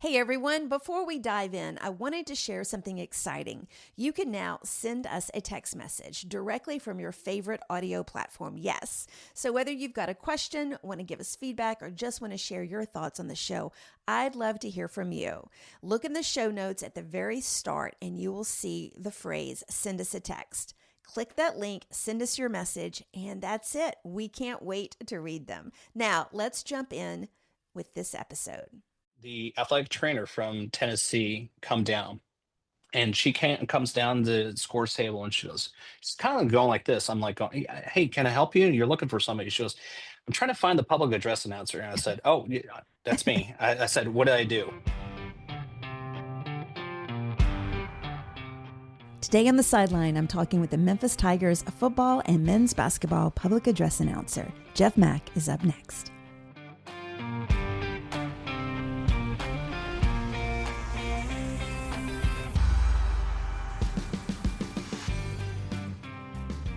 Hey everyone, before we dive in, I wanted to share something exciting. You can now send us a text message directly from your favorite audio platform. Yes. So whether you've got a question, want to give us feedback, or just want to share your thoughts on the show, I'd love to hear from you. Look in the show notes at the very start and you will see the phrase, send us a text. Click that link, send us your message, and that's it. We can't wait to read them. Now, let's jump in with this episode. The athletic trainer from Tennessee come down, and comes down the scores table, and she goes, she's kind of going like this. I'm like, going, hey, can I help you? You're looking for somebody. She goes, I'm trying to find the public address announcer. And I said, oh, yeah, that's me. I said, what did I do? Today on the Sideline, I'm talking with the Memphis Tigers football and men's basketball public address announcer. Geoff Mack is up next.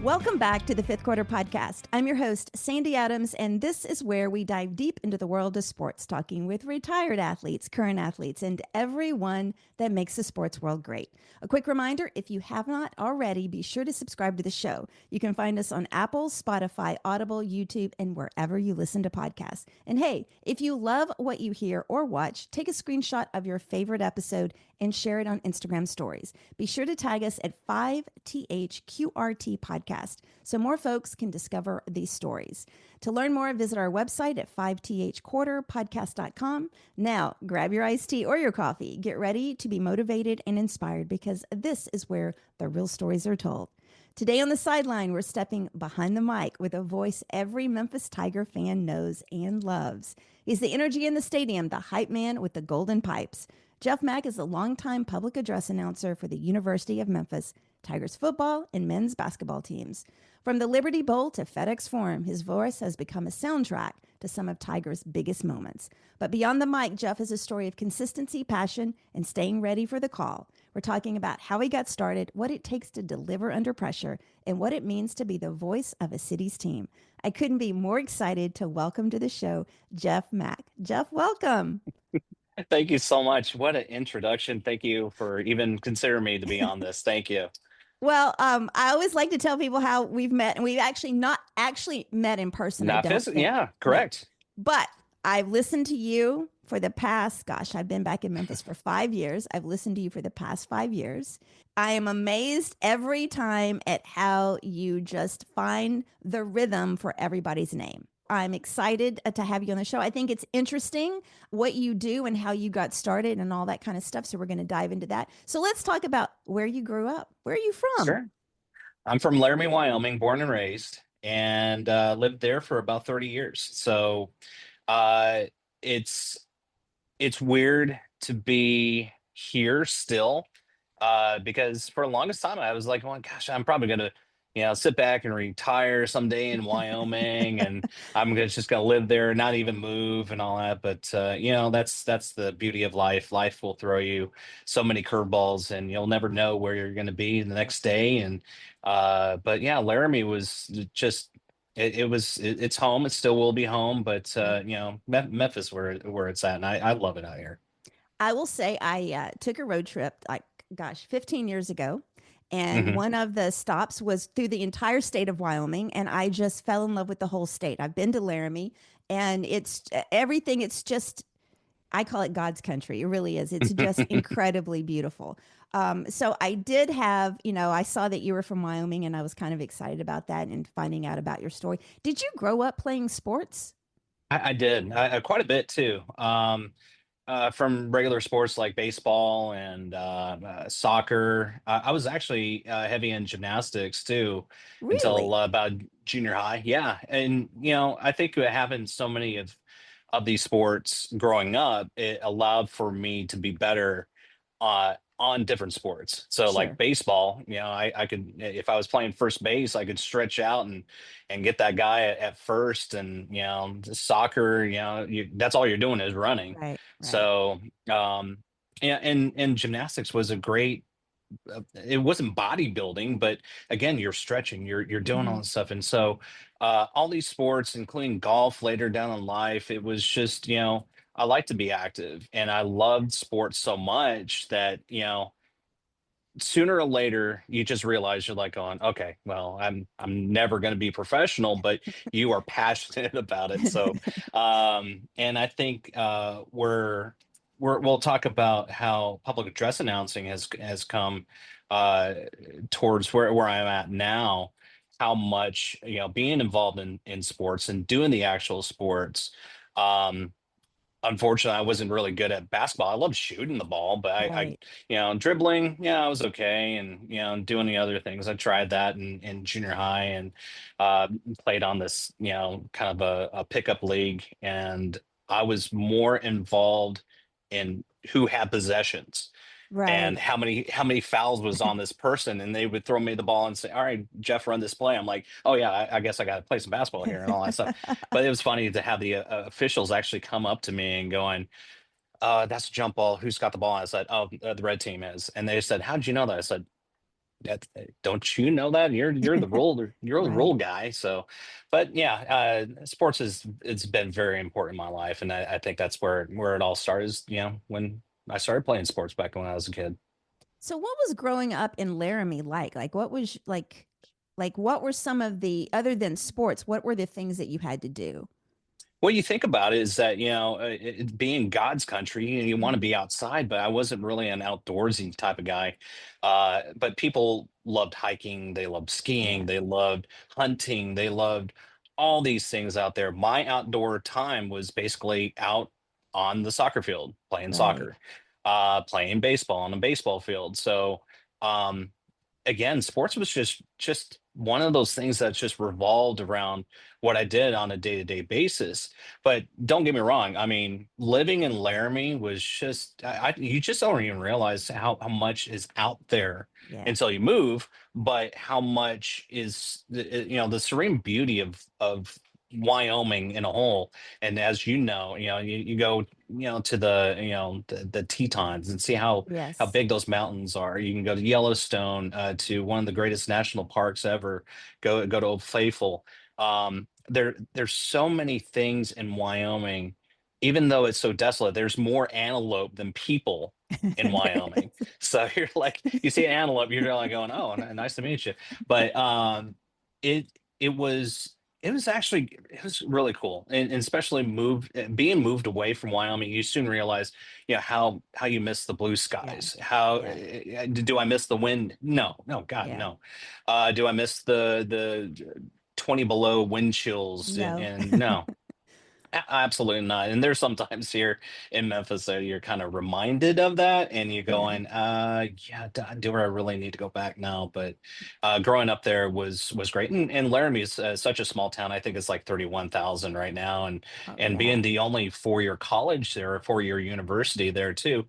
Welcome back to the Fifth Quarter Podcast. I'm your host, Sandy Adams, and this is where we dive deep into the world of sports, talking with retired athletes, current athletes, and everyone that makes the sports world great. A quick reminder, if you have not already, be sure to subscribe to the show. You can find us on Apple, Spotify, Audible, YouTube, and wherever you listen to podcasts. And hey, if you love what you hear or watch, take a screenshot of your favorite episode and share it on Instagram stories. Be sure to tag us at 5THQRT Podcast so more folks can discover these stories. To learn more, visit our website at 5THQuarterpodcast.com. Now, grab your iced tea or your coffee. Get ready to be motivated and inspired because this is where the real stories are told. Today on the Sideline, we're stepping behind the mic with a voice every Memphis Tiger fan knows and loves. He's the energy in the stadium, the hype man with the golden pipes. Geoff Mack is a longtime public address announcer for the University of Memphis, Tigers football and men's basketball teams. From the Liberty Bowl to FedEx Forum, his voice has become a soundtrack to some of Tiger's biggest moments. But beyond the mic, Geoff is a story of consistency, passion, and staying ready for the call. We're talking about how he got started, what it takes to deliver under pressure, and what it means to be the voice of a city's team. I couldn't be more excited to welcome to the show Geoff Mack. Geoff, welcome. Thank you so much. What an introduction. Thank you for even considering me to be on this. Thank you. Well, I always like to tell people how we've met, and we've actually not actually met in person, I Not don't physical. think. Yeah, No. correct. But I've listened to you for the past, gosh, I've been back in Memphis for 5 years. I've listened to you for the past 5 years. I am amazed every time at how you just find the rhythm for everybody's name. I'm excited to have you on the show. I think it's interesting what you do and how you got started and all that kind of stuff. So we're going to dive into that. So let's talk about where you grew up. Where are you from? Sure. I'm from Laramie, Wyoming, born and raised, and lived there for about 30 years. So uh, it's it's weird to be here still, because for the longest time I was like, "Oh gosh, I'm probably gonna, sit back and retire someday in Wyoming, and just gonna live there, not even move and all that." But that's the beauty of life. Life will throw you so many curveballs, and you'll never know where you're gonna be the next day. And but yeah, Laramie was just. It's home. It still will be home, but Right. Memphis where it's at, and I love it out here. I will say I took a road trip, like, gosh, 15 years ago. And Hmm. one of the stops was through the entire state of Wyoming. And I just fell in love with the whole state. I've been to Laramie and it's everything. It's just, I call it God's country. It really is. It's just incredibly beautiful. So I did have, I saw that you were from Wyoming and I was kind of excited about that and finding out about your story. Did you grow up playing sports? I did quite a bit too. From regular sports like baseball and soccer. I was actually heavy in gymnastics too until Really? about junior high. Yeah, and I think what happened so many of these sports growing up, it allowed for me to be better on different sports. So like Sure. baseball, I could, if I was playing first base, I could stretch out and get that guy at first. And soccer, that's all you're doing is running. Right, right. So yeah, and gymnastics was a great. It wasn't bodybuilding, but again, you're stretching, you're doing all Mhm. this stuff, and so all these sports, including golf later down in life, it was just I like to be active, and I loved sports so much that, sooner or later you just realize you're like going, okay, well, I'm never going to be professional, but you are passionate about it. So and I think we'll talk about how public address announcing has come uh towards where I'm at now, how much, being involved in sports and doing the actual sports. um Unfortunately, I wasn't really good at basketball. I loved shooting the ball, but Right. dribbling, yeah, I was okay. And, doing the other things. I tried that in junior high, and uh, played on this, kind of a pickup league. And I was more involved in who had possessions and Right. how many fouls was on this person, and they would throw me the ball and say, all right, Jeff, run this play. I'm like, oh yeah, I guess I got to play some basketball here and all that stuff. But it was funny to have the officials actually come up to me and going, that's a jump ball, who's got the ball? I said, oh, the red team is. And they said, how did you know that? I said, don't you know that you're the rule Right. guy? So, but yeah, sports is it's been very important in my life, and I think that's where it all started, is, when I started playing sports back when I was a kid. So what was growing up in Laramie like? Like what was like what were some of the, other than sports, what were the things that you had to do? What you think about it is that, being God's country, you want to Mhm. be outside, but I wasn't really an outdoorsy type of guy. But people loved hiking, they loved skiing, Yeah. they loved hunting, they loved all these things out there. My outdoor time was basically out on the soccer field playing Right. soccer, playing baseball on a baseball field. So, um, again, sports was just one of those things that just revolved around what I did on a day-to-day basis. But don't get me wrong, I mean, living in Laramie was just you just don't even realize how much is out there Yeah. until you move, but how much is the serene beauty of Wyoming in a whole. And as you go, to the Tetons and see how Yes. big those mountains are. You can go to Yellowstone, to one of the greatest national parks ever. Go to Old Faithful. There's so many things in Wyoming. Even though it's so desolate, there's more antelope than people in There Wyoming. is. So you're like, you see an antelope, you're like going, "Oh, nice to meet you." But it it was it was really cool, and especially being moved away from Wyoming. You soon realize, how you miss the blue Yeah. skies. How Yeah. do I miss the wind? No, no, God, Yeah. no. Do I miss the 20 below wind chills? And, No. and no, absolutely not. And there's sometimes here in Memphis that you're kind of reminded of that, and you're Yeah. going, yeah, do I really need to go back now? But growing up there was great. And Laramie is such a small town. I think it's like 31,000 right now, Oh and yeah. being the only 4-year college there, a 4-year university there too.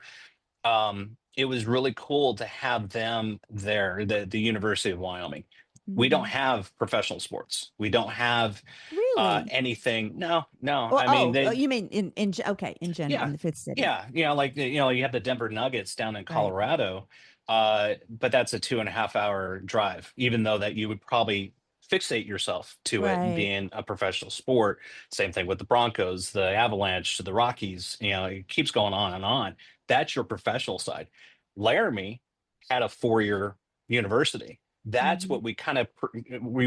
It was really cool to have them there, the University of Wyoming. We don't Mhm. have professional sports. We don't have Really? anything. No, no. Oh, I mean, oh, they, you mean okay, in general, yeah, in the fifth city. yeah, like you have the Denver Nuggets down in Right. Colorado, but that's a 2.5-hour drive. Even though that you would probably fixate yourself to it Right. being a professional sport. Same thing with the Broncos, the Avalanche, the Rockies. It keeps going on and on. That's your professional side. Laramie had a 4-year university. That's Mhm. what we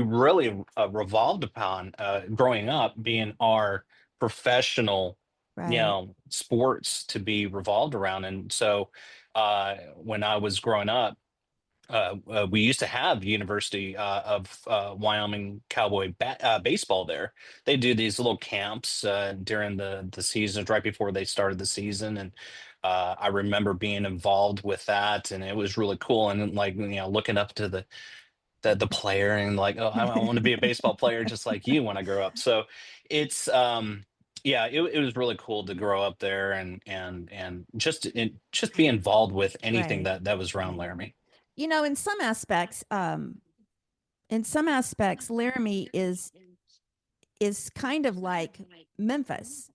really revolved upon, growing up, being our professional, Right. sports to be revolved around. And so, when I was growing up, we used to have University of Wyoming Cowboy baseball there. They do these little camps during the seasons, right before they started the season, and I remember being involved with that, and it was really cool. And like, looking up to the player and like, oh, I want to be a baseball player just like you when I grow up. So it's yeah, it was really cool to grow up there, and just be involved with anything Right. that was around Right. Laramie. In some aspects, Laramie is kind of like Memphis.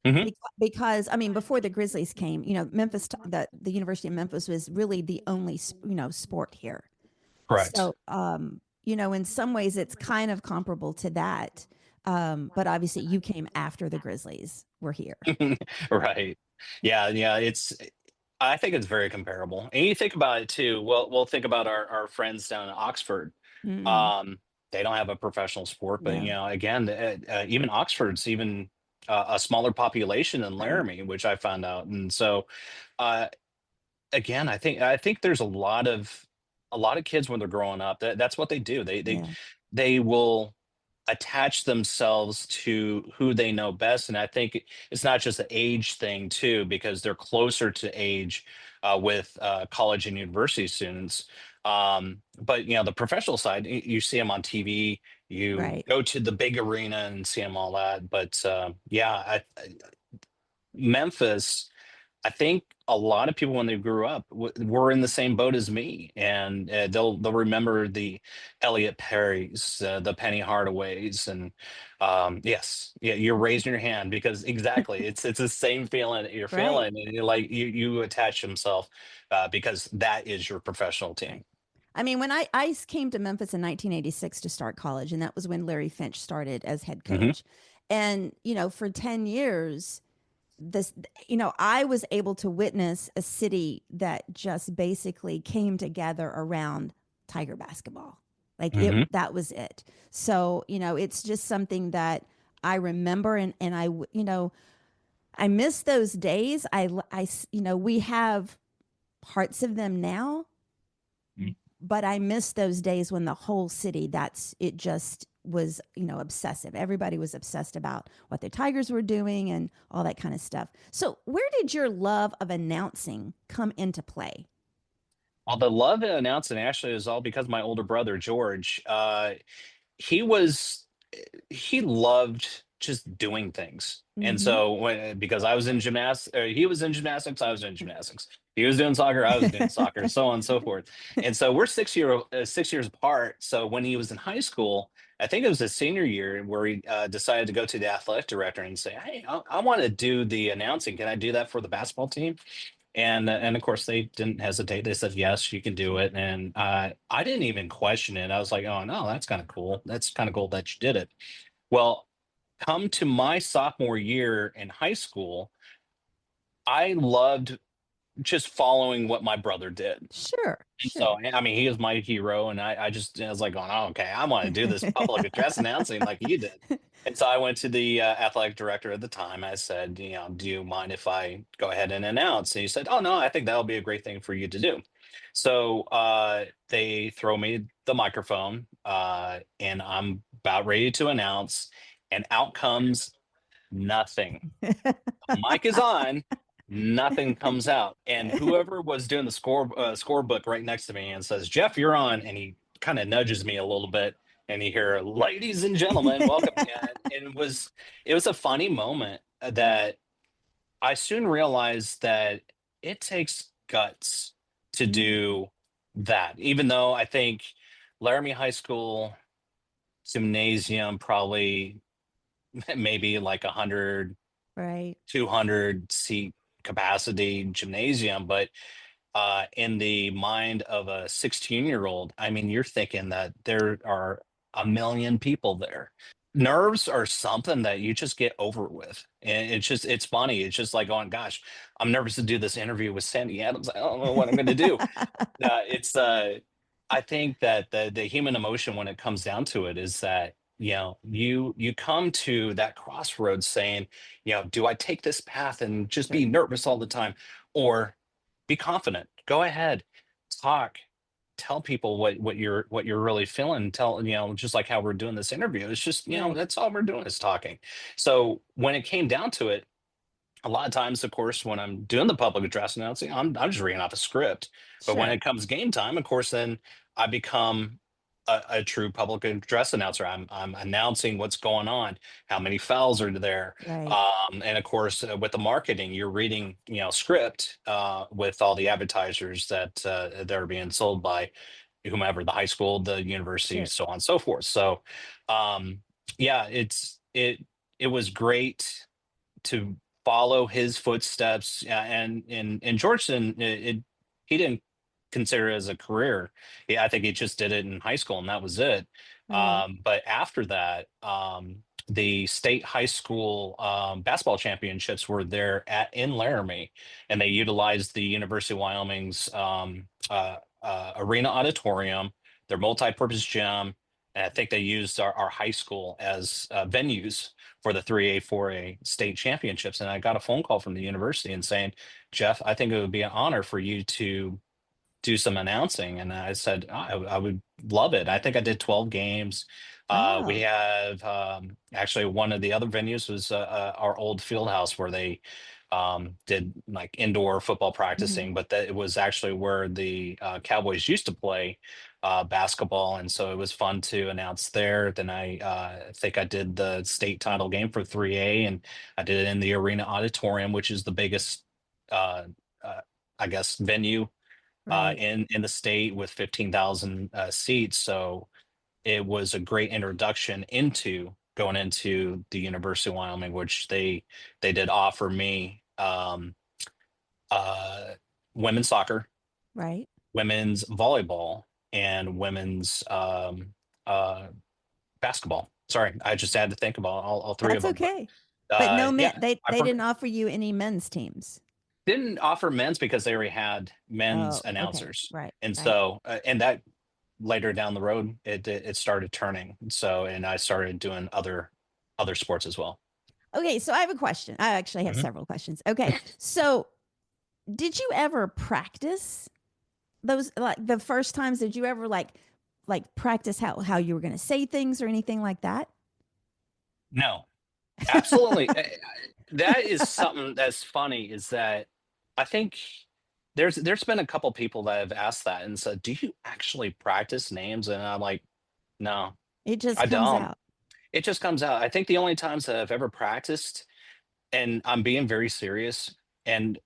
Hmm. Because I mean, before the Grizzlies came, Memphis, the University of Memphis was really the only sport here. Correct. So, in some ways, it's kind of comparable to that. But obviously, you came after the Grizzlies were here. Right. Yeah, yeah, I think it's very comparable. And you think about it too. Well, we'll think about our friends down in Oxford. Mm-mm, Um, they don't have a professional sport, but no, again, even Oxford's even a smaller population than right. Laramie, which I found out. And so, uh, again, I think there's a lot of kids when they're growing up, that's what they do. Yeah, They will attach themselves to who they know best, and I think it's not just an age thing too, because they're closer to age with college and university students. But the professional side, you see them on TV. You right. go to the big arena and see them all that. But yeah, Memphis, I think a lot of people when they grew up were in the same boat as me, and they'll remember the Elliot Perrys, the Penny Hardaways, and yes, yeah, you're raising your hand because exactly, it's the same feeling that you're Right, feeling, and you attach yourself because that is your professional team. right. I mean, when I came to Memphis in 1986 to start college, and that was when Larry Finch started as head Hmm. coach. And, for 10 years, this, I was able to witness a city that just basically came together around Tiger basketball. Like Hmm. that was it. So, it's just something that I remember, and I miss those days. We have parts of them now, but I miss those days when the whole city, that's it, just was, obsessive. Everybody was obsessed about what the Tigers were doing and all that kind of stuff. So, where did your love of announcing come into play? Well, the love and announcing actually is all because of my older brother George. He was he loved just doing things. And Mm-hmm. so because I was in gymnastics, he was in gymnastics, I was in gymnastics. He was doing soccer, I was doing soccer, so on and so forth. And so we're 6 years apart. So when he was in high school, I think it was his senior year where he decided to go to the athletic director and say, "Hey, I want to do the announcing. Can I do that for the basketball team?" And of course they didn't hesitate. They said, "Yes, you can do it." And I didn't even question it. I was like, "Oh no, that's kind of cool. That's kind of cool that you did it." Well, come to my sophomore year in high school, I loved just following what my brother did. Sure, And so, sure. I mean, he is my hero, and I was like going, "Oh, okay, I want to do this public address announcing like you did." And so I went to the athletic director at the time. I said, "Do you mind if I go ahead and announce?" And he said, "Oh no, I think that'll be a great thing for you to do." So they throw me the microphone, and I'm about ready to announce, and out comes nothing. Mic is on, nothing comes out, and whoever was doing the scorebook right next to me and says, "Jeff, you're on," and he kind of nudges me a little bit, and you hear, "Ladies and gentlemen, welcome." And it was a funny moment that I soon realized that it takes guts to Mm, do that. Even though I think Laramie High School gymnasium probably maybe like 100 right, 200 seat capacity gymnasium, but in the mind of a 16-year-old, I mean, you're thinking that there are a million people there. Nerves are something that you just get over with. And it's funny. It's just like going, gosh, I'm nervous to do this interview with Sandy Adams. I don't know what I'm going to do. It's I think that the human emotion when it comes down to it is that you come to that crossroads saying, do I take this path and just be sure, nervous all the time, or be confident, go ahead, talk, tell people what you're really feeling, tell just like how we're doing this interview. It's just right, that's all we're doing is talking. So when it came down to it, a lot of times, of course, when I'm doing the public address announcing, I'm just reading off a script. But when sure, it comes game time, of course, then I become a true public address announcer. I'm announcing what's going on, how many fouls are there, right, and of course, with the marketing, you're reading script with all the advertisers that are being sold by whomever, the high school, the university, sure, so on and so forth. So, um, yeah, it was great to follow his footsteps. And in Georgetown, he didn't consider it as a career. Yeah, I think he just did it in high school, and that was it. right. But after that, the state high school basketball championships were there at in Laramie, and they utilized the University of Wyoming's arena auditorium, their multi-purpose gym, and I think they used our high school as venues for the 3A, 4A state championships. And I got a phone call from the university and saying, Geoff, I think it would be an honor for you to do some announcing. And I said, I would love it. I think I did 12 games. We Oh. have actually one of the other venues was our old field house where they did like indoor football Hmm. practicing, but that it was actually where the Cowboys used to play basketball. And so it was fun to announce there. Then I think I did the state title game for 3A, and I did it in the arena auditorium, which is the biggest, uh, I guess, venue Right. in the state with 15,000 seats. So it was a great introduction into going into the University of Wyoming, which they did offer me uh, women's soccer, Right. women's volleyball, and women's uh, basketball. Sorry, I just had to think about all three of That's them. But okay. But no yeah, men, they I they didn't offer you any men's teams. didn't offer men's because they already had men's Oh, okay. announcers, Right. and Right. so and that later down the road it started turning. So and I started doing other sports as well. Okay, so I have a question. I actually have Mhm. several questions. Okay. So, did you ever practice those, like the first times? Did you ever like practice how you were going to say things or anything like that? No, absolutely. That is something that's funny is that I think there's been a couple people that have asked that and said, "Do you actually practice names?" And I'm like, "No, It just I comes don't." out. It just comes out. I think the only times that I've ever practiced, and I'm being very serious, and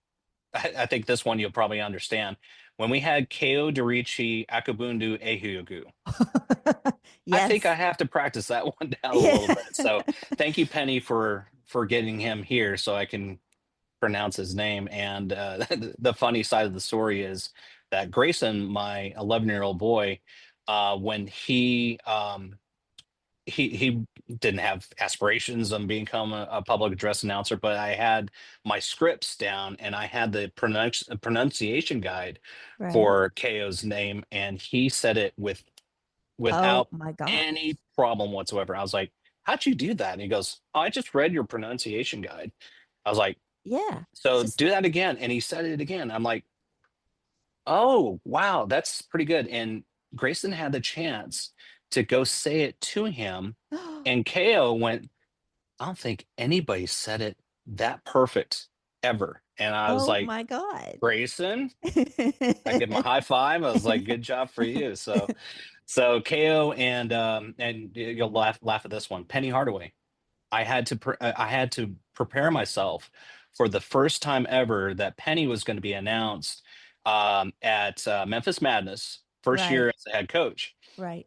I think this one you'll probably understand. When we had Ko Derichi Akabundu Ehiogu, I think I Yes. have to practice that one down a Yeah. little bit. So thank you, Penny, for getting him here so I can pronounce his name. And the funny side of the story is that Grayson, my 11-year-old boy, when he didn't have aspirations on become a public address announcer, but I had my scripts down and I had the pronunciation guide Right. for KO's name, and he said it Oh without my any gosh. problem whatsoever. I was like, "How'd you do that?" And he goes, "Oh, I just read your pronunciation guide." I was like, Yeah. It's "So just do that again." And he said it again. I'm like, "Oh, wow, that's pretty good." And Grayson had the chance to go say it to him, and KO went, "I don't think anybody said it that perfect ever." And I was oh like, my god. "Grayson," I give him a high five. I was like, "Good job for you." So KO and you'll laugh at this one. Penny Hardaway. I had to prepare myself for the first time ever that Penny was going to be announced at Memphis Madness, first year Right. as a head coach. Right.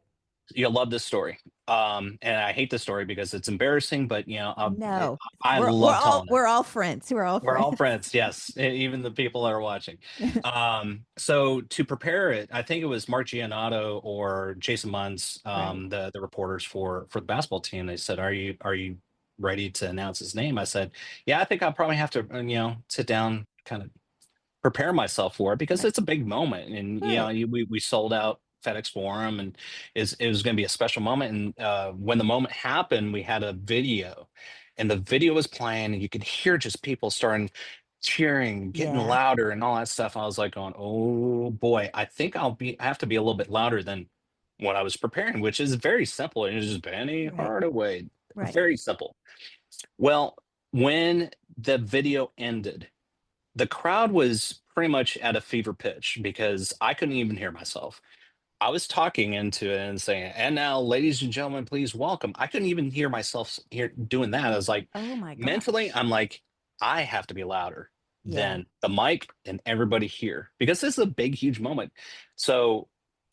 You'll love this story. And I hate this story because it's embarrassing, but No. I We're love all telling it. we're all friends. We're all We're all friends. friends, yes, even the people that are watching. So to prepare it, I think it was Mark Giannotto or Jason Munz, Right. the reporters for the basketball team. They said, "Are you ready to announce his name?" I said, "Yeah, I think I'll probably have to, sit down, kind of prepare myself for it because Right. it's a big moment, and Right. we sold out FedEx Forum, and it was going to be a special moment. And when the moment happened, we had a video, and the video was playing, and you could hear just people starting cheering, getting Yeah. louder, and all that stuff. I was like, going, "Oh boy, I have to be a little bit louder than what I was preparing," which is very simple. It was just Penny Right. Hardaway, Right. very simple. Well, when the video ended, the crowd was pretty much at a fever pitch because I couldn't even hear myself. I was talking into it and saying, "And now, ladies and gentlemen, please welcome." I couldn't even hear myself here doing that. I was like, Oh my mentally, gosh. I'm like, I have to be louder Yeah. than the mic and everybody here because this is a big, huge moment. So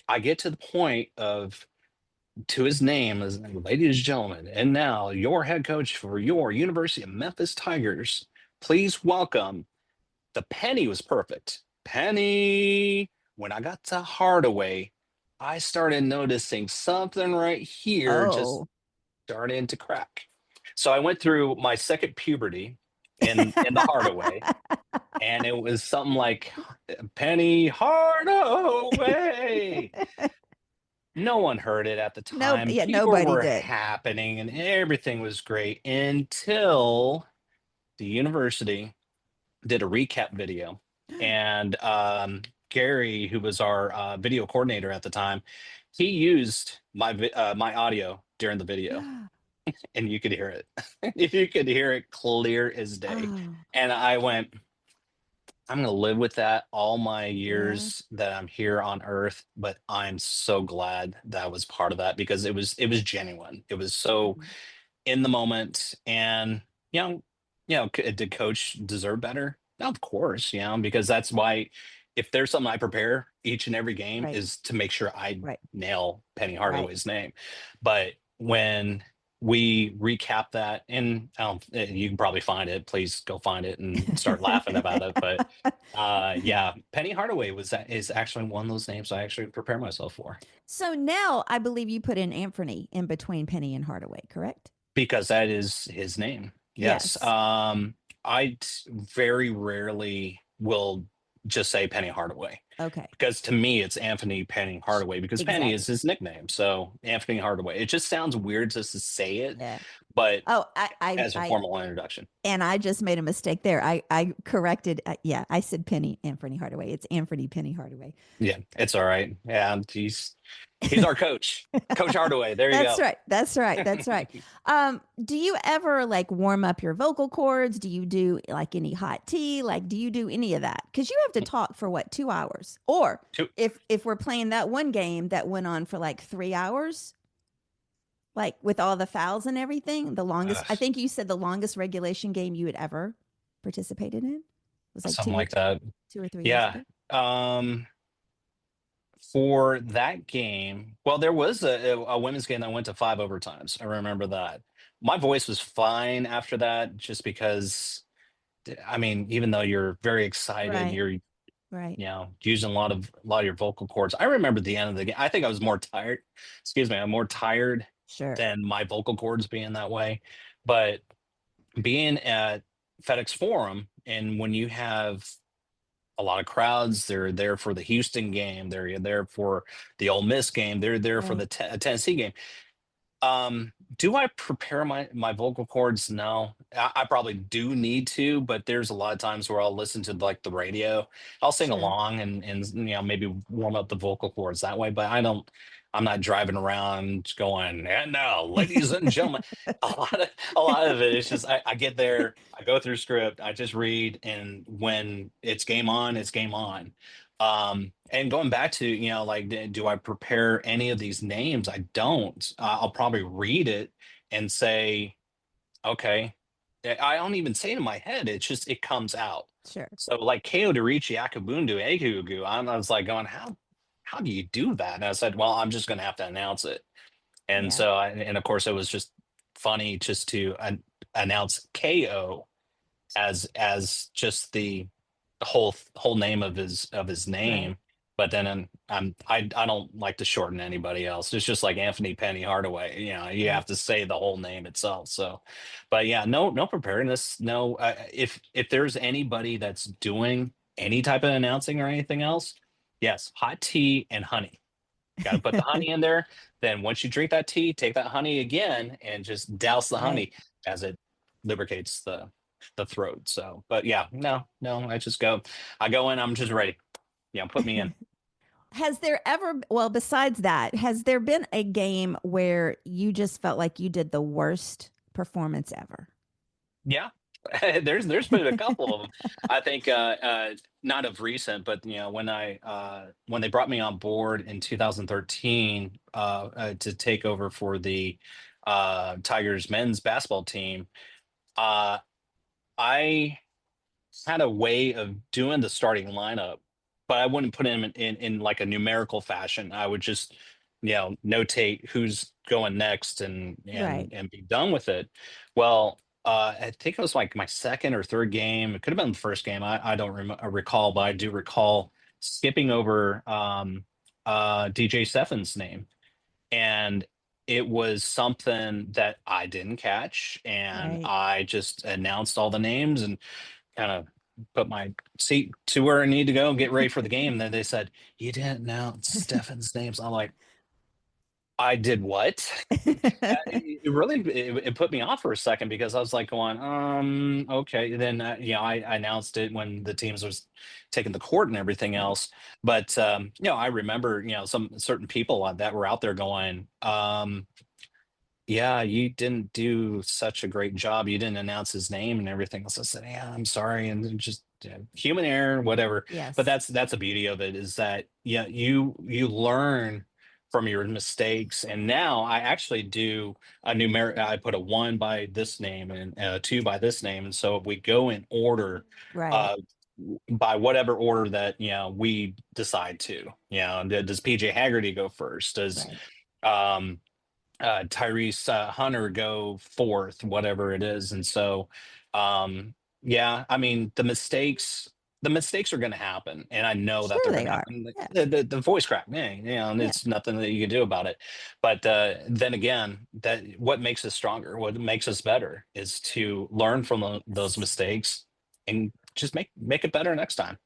I get to the point of to his name as ladies and gentlemen, and now your head coach for your University of Memphis Tigers. Please welcome the penny was perfect. Penny. When I got to Hardaway, I started noticing something right here just Oh. starting to crack. So I went through my second puberty in the Hardaway, and it was something like Penny Hardaway. No one heard it at the No, time. yeah, People nobody were did. happening, and everything was great until the university did a recap video, and Gary, who was our video coordinator at the time, he used my audio during the video, and you could hear it. You could hear it clear as day. Oh, And I went, I'm going to live with that all my yeah. years that I'm here on Earth. But I'm so glad that I was part of that because it was genuine. It was so Mhm. in the moment, and you know, did Coach deserve better? Of course, because that's why. If there's something I prepare each and every game Right, is to make sure I right, nail Penny right. Hardaway's name. But when we recap that, and you can probably find it. Please go find it and start laughing about it. But yeah, Penny Hardaway is actually one of those names I actually prepare myself for So now I believe you put in Anthony in between Penny and Hardaway, correct? because that is his name. Yes. Yes. Very rarely will just say Penny Hardaway Okay. because to me it's Anthony Penny Hardaway because Penny is Exactly. his nickname. So Anthony Hardaway. It just sounds weird just to say it, Yeah. but Oh, I, I, as a I, formal introduction. and I just made a mistake there. I corrected. Yeah, I said Penny Anthony Hardaway. It's Anthony Penny Hardaway. Yeah, it's all right. Yeah, he's our coach. Coach Hardaway. There you That's go. right. That's right. That's right. Do you ever like warm up your vocal cords? Do you do like any hot tea? Like, do you do any of that? Because you have to talk for what, 2 hours? Or Two- if we're playing that one game that went on for like 3 hours, like with all the fouls and everything, the longest. uh, I think you said the longest regulation game you had ever participated in was like Something two, like that. 2 or 3 years Yeah. ago. Um For that game, well, there was a women's game that went to 5 overtimes. I remember that. My voice was fine after that just because, I mean, even though you're very excited, Right. you're, Right. using a lot of your vocal cords. I remember the end of the game. I think I was more tired. Excuse me, I'm more tired Sure. than my vocal cords being that way. But being at FedEx Forum, and when you have a lot of crowds. They're there for the Houston game. They're there for the Ole Miss game. They're there for Right. the Tennessee game. Do I prepare my vocal cords? No, I probably do need to, but there's a lot of times where I'll listen to like the radio. I'll sing Sure. along and maybe warm up the vocal cords that way. But I don't. I'm not driving around going, and now, ladies and gentlemen. A lot of it is just I get there, I go through script, I just read, and when it's game on, it's game on. And going back to, like, do I prepare any of these names? I don't. I'll probably read it and say, okay. I don't even say it in my head. It's just, it comes out. Sure. So like Keo Dorichi Akabundu Egugu, I was like going, how do you do that? And I said, well, I'm just going to have to announce it. And Yeah. so, and of course, it was just funny just to announce KO as just the whole name of his Right. name. But then I don't like to shorten anybody else. It's just like Anthony Penny Hardaway. You Right. have to say the whole name itself. So, but yeah, no preparedness. No, if there's anybody that's doing any type of announcing or anything else, yes, hot tea and honey. Got to put the honey in there. Then once you drink that tea, take that honey again and just douse the Right. honey as it lubricates the throat. So, but yeah, no, I go in, I'm just ready. Put me in. Has there ever, well, besides that, has there been a game where you just felt like you did the worst performance ever? Yeah. There's been a couple of them. I think not of recent, but when they brought me on board in 2013 to take over for the Tigers men's basketball team, uh, I had a way of doing the starting lineup, but I wouldn't put him in like a numerical fashion. I would just, notate who's going next and Right. and and be done with it. Well, I think it was like my second or third game. It could have been the first game. I don't recall, but I do recall skipping over DJ Steffen's name. And it was something that I didn't catch, and Right. I just announced all the names and kind of put my seat to where I need to go and get ready for the game. And then they said, "You didn't announce Stefan's names." I'm like, "I did what?" It really it put me off for a second because I was like going, okay. Then I announced it when the teams was taking the court and everything Right. else. But I remember some certain people that were out there going, yeah, you didn't do such a great job. You didn't announce his name and everything else. I said, yeah, I'm sorry, and then just human error, whatever. But Yes. that's the beauty of it is that yeah, you learn from your mistakes. And now I actually do a numeric. I put a one by this name and a two by this name, and so if we go in order, Right. uh, by whatever order that we decide to. Does PJ Haggerty go first? Does Right. um Tyrese Hunter go fourth, whatever it is. And so, yeah, I mean, the mistakes are going to happen, and I know that Sure they're going they to are. happen. Yeah. The voice crack, and Yeah. it's nothing that you can do about it. But then again, that what makes us stronger, what makes us better, is to learn from those Yes. mistakes and just make it better next time.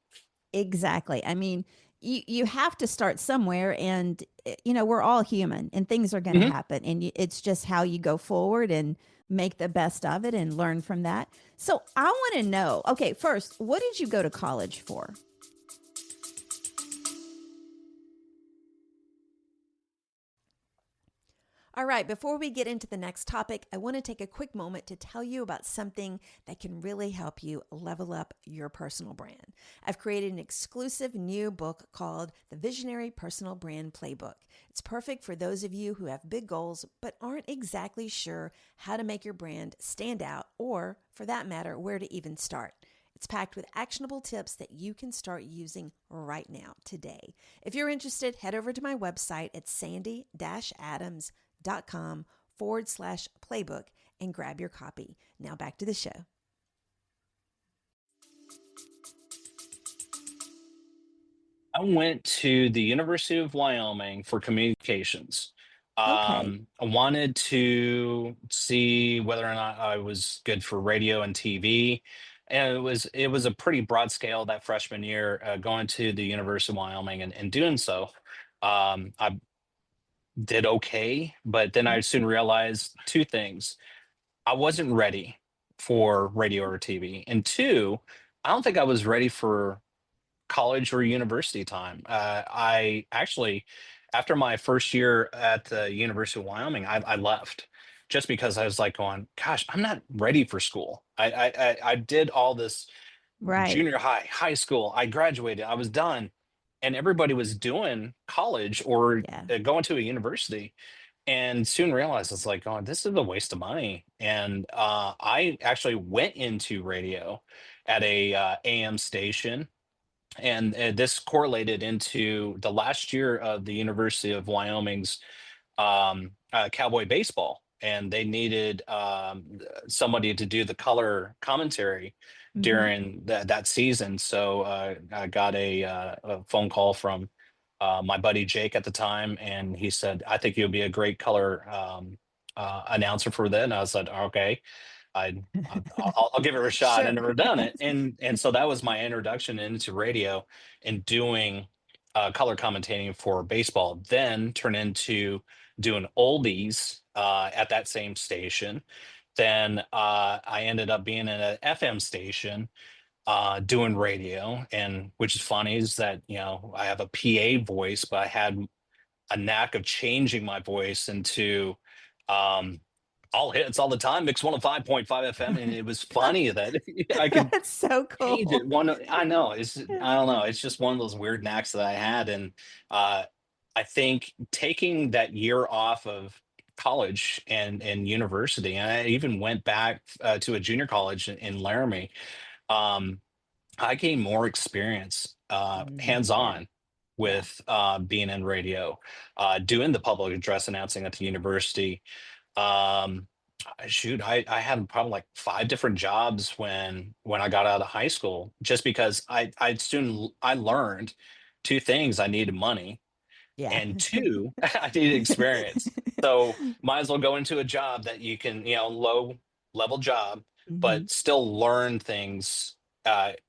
Exactly. I mean, you have to start somewhere, and we're all human, and things are going to Mhm. happen, and it's just how you go forward and make the best of it and learn from that. So I want to know. Okay, first, what did you go to college for? All right, before we get into the next topic, I want to take a quick moment to tell you about something that can really help you level up your personal brand. I've created an exclusive new book called The Visionary Personal Brand Playbook. It's perfect for those of you who have big goals but aren't exactly sure how to make your brand stand out, or for that matter, where to even start. It's packed with actionable tips that you can start using right now, today. If you're interested, head over to my website at sandy-adams.com/playbook and grab your copy. Now back to the show. I went to the University of Wyoming for communications. Okay. I wanted to see whether or not I was good for radio and TV, and it was a pretty broad scale that freshman year, going to the University of Wyoming and doing so. I did okay, but then I soon realized two things: I wasn't ready for radio or TV, and two, I don't think I was ready for college or university time. I actually, after my first year at the University of Wyoming, I left just because I was like going, gosh, I'm not ready for school. I did all this Right. junior high, high school. I graduated. I was done, and everybody was doing college or Yeah. going to a university. And soon realized it's like, oh, this is a waste of money. And I actually went into radio at a AM station, and this correlated into the last year of the University of Wyoming's cowboy baseball, and they needed somebody to do the color commentary Mm-hmm. during that season. So I got a phone call from my buddy Jake at the time, and he said, "I think you'll be a great color announcer for that." And I said, "Okay." I'll give it a shot. I Sure. never done it, and so that was my introduction into radio and doing color commentating for baseball. Then turn into doing oldies at that same station. Then I ended up being in an FM station doing radio, and which is funny is that I have a PA voice, but I had a knack of changing my voice into um, all hits all the time, mix 105.5 FM. And it was funny that I could That's so change it. cool. I know I don't know. It's just one of those weird knacks that I had. And uh, I think taking that year off of college and university, and I even went back to a junior college in Laramie. Um, I gained more experience, Yeah. hands-on Yeah. with being in radio, doing the public address announcing at the university. Um, shoot, I had probably like five different jobs when I got out of high school, just because I learned two things: I needed money, Yeah. and two, I need experience. So might as well go into a job that you can, low level job, Hmm. but still learn things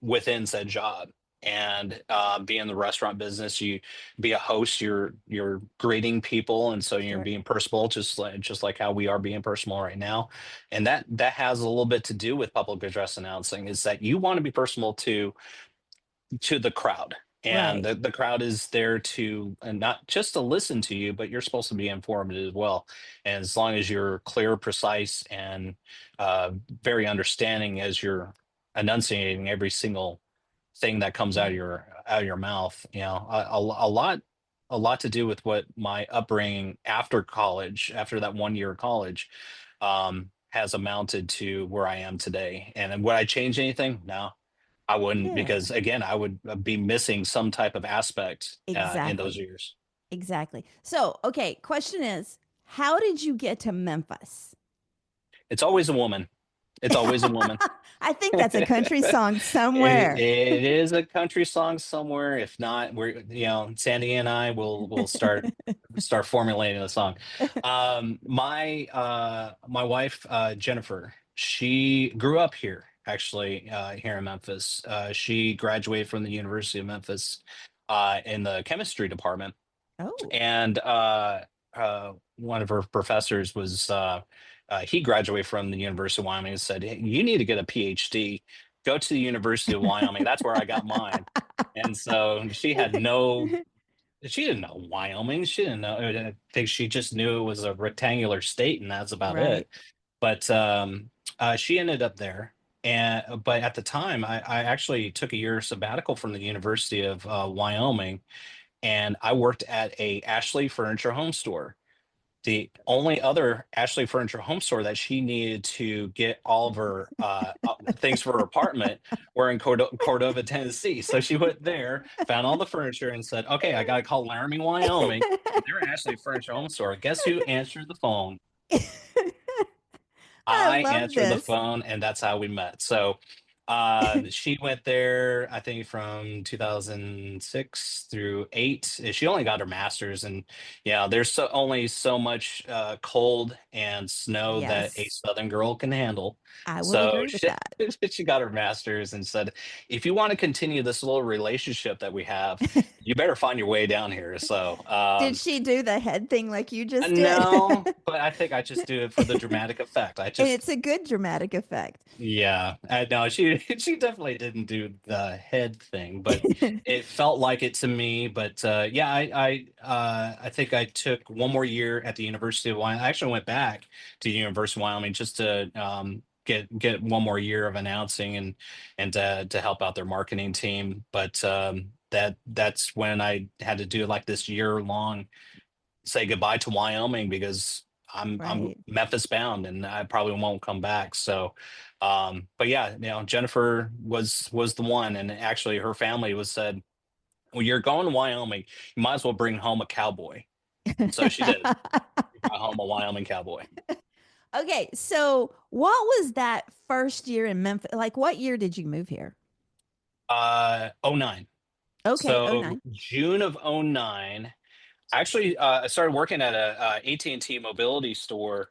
within said job. And be in the restaurant business, you be a host. You're greeting people, and so you're Sure. being personable, just like how we are being personal right now. And that has a little bit to do with public address announcing. Is that you want to be personal to the crowd, and Right. the crowd is there to, and not just to listen to you, but you're supposed to be informative as well. And as long as you're clear, precise, and uh, very understanding as you're enunciating every single thing that comes Yeah. out of your mouth, a lot to do with what my upbringing after college, after that 1 year of college, has amounted to where I am today. And then would I change anything? No, I wouldn't, Yeah. because again, I would be missing some type of aspect in those Exactly. years. Exactly. So, okay, question is, how did you get to Memphis? It's always a woman. It's always a woman. I think that's a country song It, somewhere. it is a country song somewhere. If not, Sandy and I will start formulating the song. My wife, Jennifer, she grew up here, actually, here in Memphis. She graduated from the University of Memphis in the chemistry department. Oh. And one of her professors was he graduated from the University of Wyoming and said, "Hey, you need to get a PhD. Go to the University of Wyoming. That's where I got mine." And so she didn't know Wyoming. She didn't know. I think she just knew it was a rectangular state, and that's about Right. it. But she ended up there. And but at the time, I actually took a year sabbatical from the University of Wyoming, and I worked at a Ashley Furniture Home Store. The only other Ashley Furniture Home Store that she needed to get all of her things for her apartment were in Cordova, Tennessee. So she went there, found all the furniture, and said, "Okay, I got to call Laramie, Wyoming. They're Ashley Furniture Home Store." Guess who answered the phone? I I love answered the this. phone, and that's how we met. So she went there, I think, from 2006 through 8. She only got her master's, and yeah, there's only so much cold and snow that a Yes, Southern girl can handle. I will So agree with that. she got her master's and said, "If you want to continue this little relationship that we have, you better find your way down here." So Did she do the head thing like you just did? no, but I think I just do it for the dramatic effect. I And just it's a good dramatic effect. Yeah, no, she definitely didn't do the head thing, but it felt like it to me. But yeah, I think I took one more year at the University of Wyoming. I actually went back to the University of Wyoming just to get one more year of announcing, and to help out their marketing team. But that's when I had to do like this year long say goodbye to Wyoming, because I'm Right. Memphis bound, and I probably won't come back. So, but yeah, Jennifer was the one, and actually her family was said, "Well, you're going to Wyoming. You might as well bring home a cowboy." And so she did. She brought home a Wyoming cowboy. Okay, so what was that first year in Memphis? Like, what year did you move here? '09. Okay, oh So nine. June of '09. Actually, I started working at a AT&T mobility store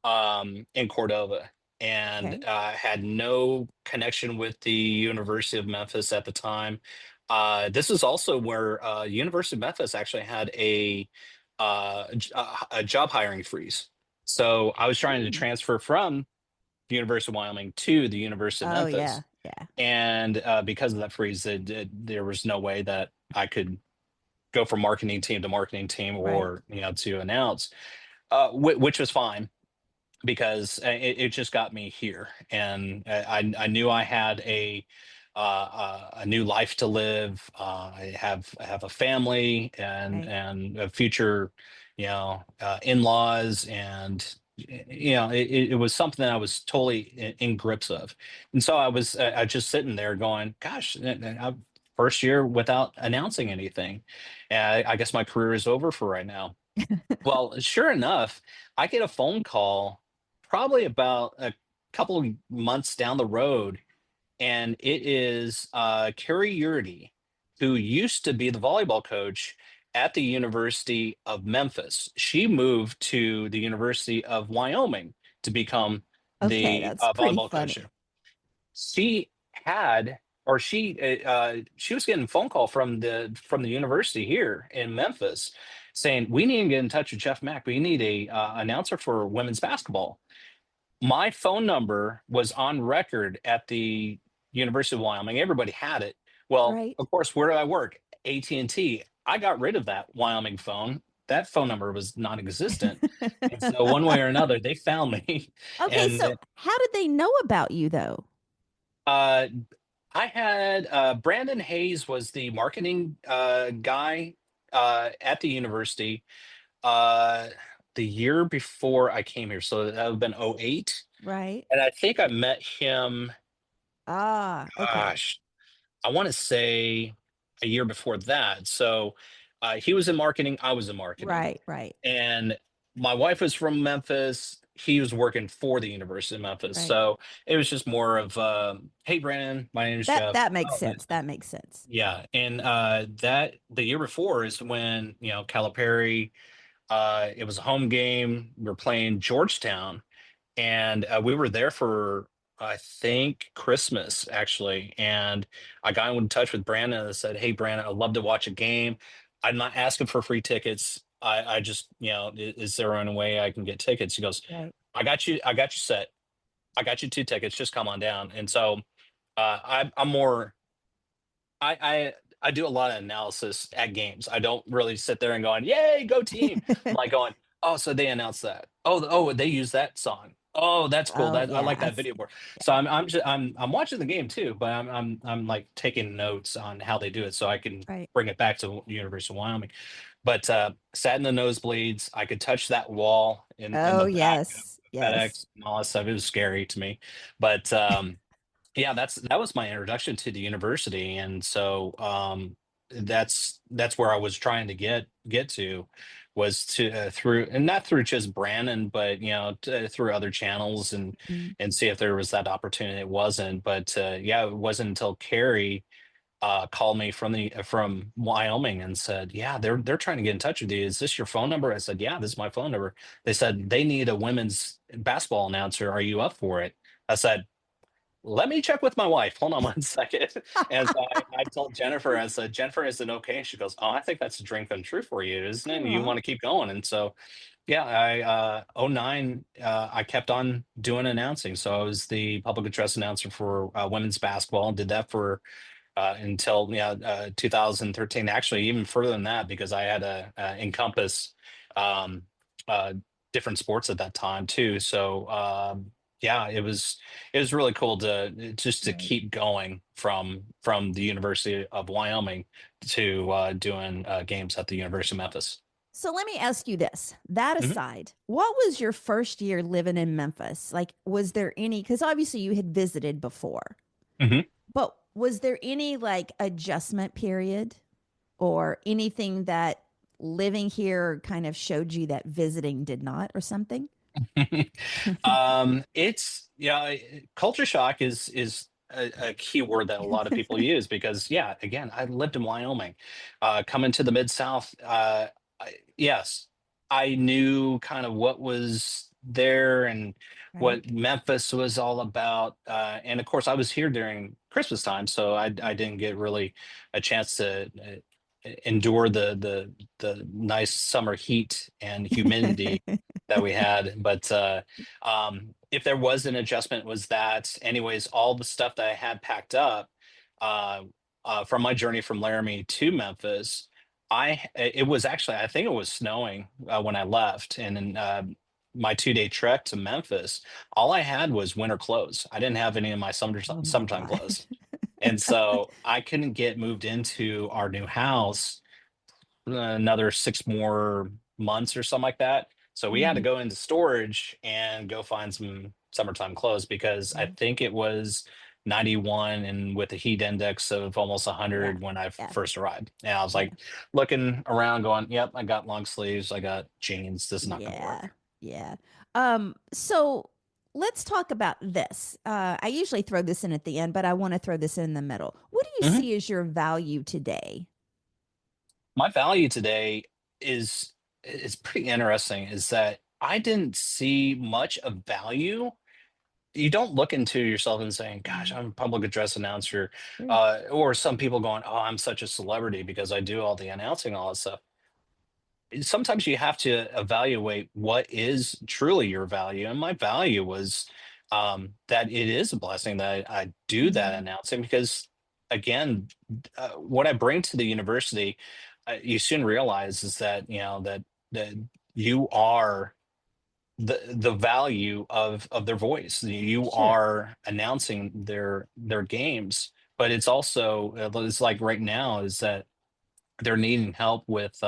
in Cordova, and Okay. had no connection with the University of Memphis at the time. This is also where University of Memphis actually had a job hiring freeze. So I was trying to Hmm. transfer from the University of Wyoming to the University of Oh yeah, Memphis, yeah. and because of that freeze, there was no way that I could go from marketing team to marketing team, Right. or to announce, which was fine, because it just got me here, and I knew I had a new life to live. I have a family, and Right. a future, in-laws, and it was something that I was totally in grips of. And so I just sitting there going, "Gosh, first year without announcing anything, and I guess my career is over for right now." Well, sure enough, I get a phone call probably about a couple of months down the road, and it is Carrie Yurdy, who used to be the volleyball coach at the University of Memphis. She moved to the University of Wyoming to become Okay, the that's pretty volleyball coach funny. there. She had, or she was getting a phone call from the university here in Memphis saying, "We need to get in touch with Geoff Mack. We need a announcer for women's basketball." My phone number was on record at the University of Wyoming. Everybody had it. Well, Right. of course, where do I work? AT&T. I got rid of that Wyoming phone. That phone number was non-existent. And so one way or another, they found me. Okay, And so how did they know about you though? uh, I had Brandon Hayes was the marketing guy at the university uh, the year before I came here. So that would have been '08. Right. And I think I met him, Ah, okay. gosh, I want to say a year before that. So he was in marketing, I was in marketing. Right, right, And my wife was from Memphis. He was working for the University of Memphis. right. So it was just more of, hey, Brandon, my name is Jeff. That makes Oh, sense. That makes sense. yeah. And that the year before is when, Calipari, it was a home game. We were playing Georgetown, and we were there for I think Christmas actually. And I got in touch with Brandon and said, "Hey, Brandon, I'd love to watch a game. I'm not asking for free tickets. I just, is there any way I can get tickets?" He goes, Right. "I got you. I got you set. I got you two tickets. Just come on down." And so I'm more I do a lot of analysis at games. I don't really sit there and going, "Yay, go team!" I'm like going, "Oh, so they announced that. Oh, they use that song. Oh, that's cool. Oh, That I yeah, like I that video see. more." So Yeah, I'm watching the game too, but I'm like taking notes on how they do it so I can right. bring it back to University of Wyoming. But sat in the nosebleeds. I could touch that wall in Oh, the back of yes, yes. FedEx and all that stuff. It was scary to me, but yeah, that was my introduction to the university. And so that's where I was trying to get to, was to through, and not through just Brandon, but through other channels, Mm, and see if there was that opportunity. It wasn't, but yeah, it wasn't until Carrie called me from Wyoming and said, "Yeah, they're trying to get in touch with you. Is this your phone number?" I said, "Yeah, this is my phone number." They said they need a women's basketball announcer. Are you up for it? I said, "Let me check with my wife. Hold on one second." And so I told Jennifer, I said, "Jennifer, is it okay?" She goes, "Oh, I think that's a dream come true for you, isn't it? You aw, want to keep going." And so, yeah, '09, I kept on doing announcing. So I was the public address announcer for women's basketball, and did that for until 2013. Actually, even further than that, because I had to encompass um, uh, different sports at that time too. So yeah, it was really cool to just to right. keep going from the University of Wyoming to doing games at the University of Memphis. So let me ask you this. That Hmm. aside, what was your first year living in Memphis? Like, was there any, because obviously you had visited before, Hmm. but was there any like adjustment period or anything that living here kind of showed you that visiting did not or something? It's culture shock is a key word that a lot of people use, because yeah, again, I lived in Wyoming, coming to the mid South. Yes, I knew kind of what was there and Right. what Memphis was all about, and of course, I was here during Christmas time, so I didn't get really a chance to endure the nice summer heat and humidity that we had. But if there was an adjustment, was that, anyways, all the stuff that I had packed up uh, from my journey from Laramie to Memphis. It was actually, I think it was snowing when I left, and in my 2-day trek to Memphis, all I had was winter clothes. I didn't have any of my Oh my summertime God. clothes, and so I couldn't get moved into our new house another 6 more months or something like that. So we had to Mhm. go into storage and go find some summertime clothes, because I Yeah. think it was 91 and with a heat index of almost Yeah. 100 when I Yeah. first arrived. And I was Yeah. like looking around going, "Yep, I got long sleeves, I got jeans. This is not going to Yeah. work." Yeah. So let's talk about this. I usually throw this in at the end, but I want to throw this in the middle. What do you Mhm. see as your value today? My value today is pretty interesting. Is that I didn't see much of value. You don't look into yourself and saying, "Gosh, Mhm. I'm a public address announcer," Sure. or some people going, "Oh, I'm such a celebrity because I do all the announcing, all that stuff." Sometimes you have to evaluate what is truly your value, and my value was that it is a blessing that I do that Mhm. announcing because, again, what I bring to the university, you soon realize is that that you are the value of their voice. You Sure. are announcing their games, but it's also it's like right now is that they're needing help with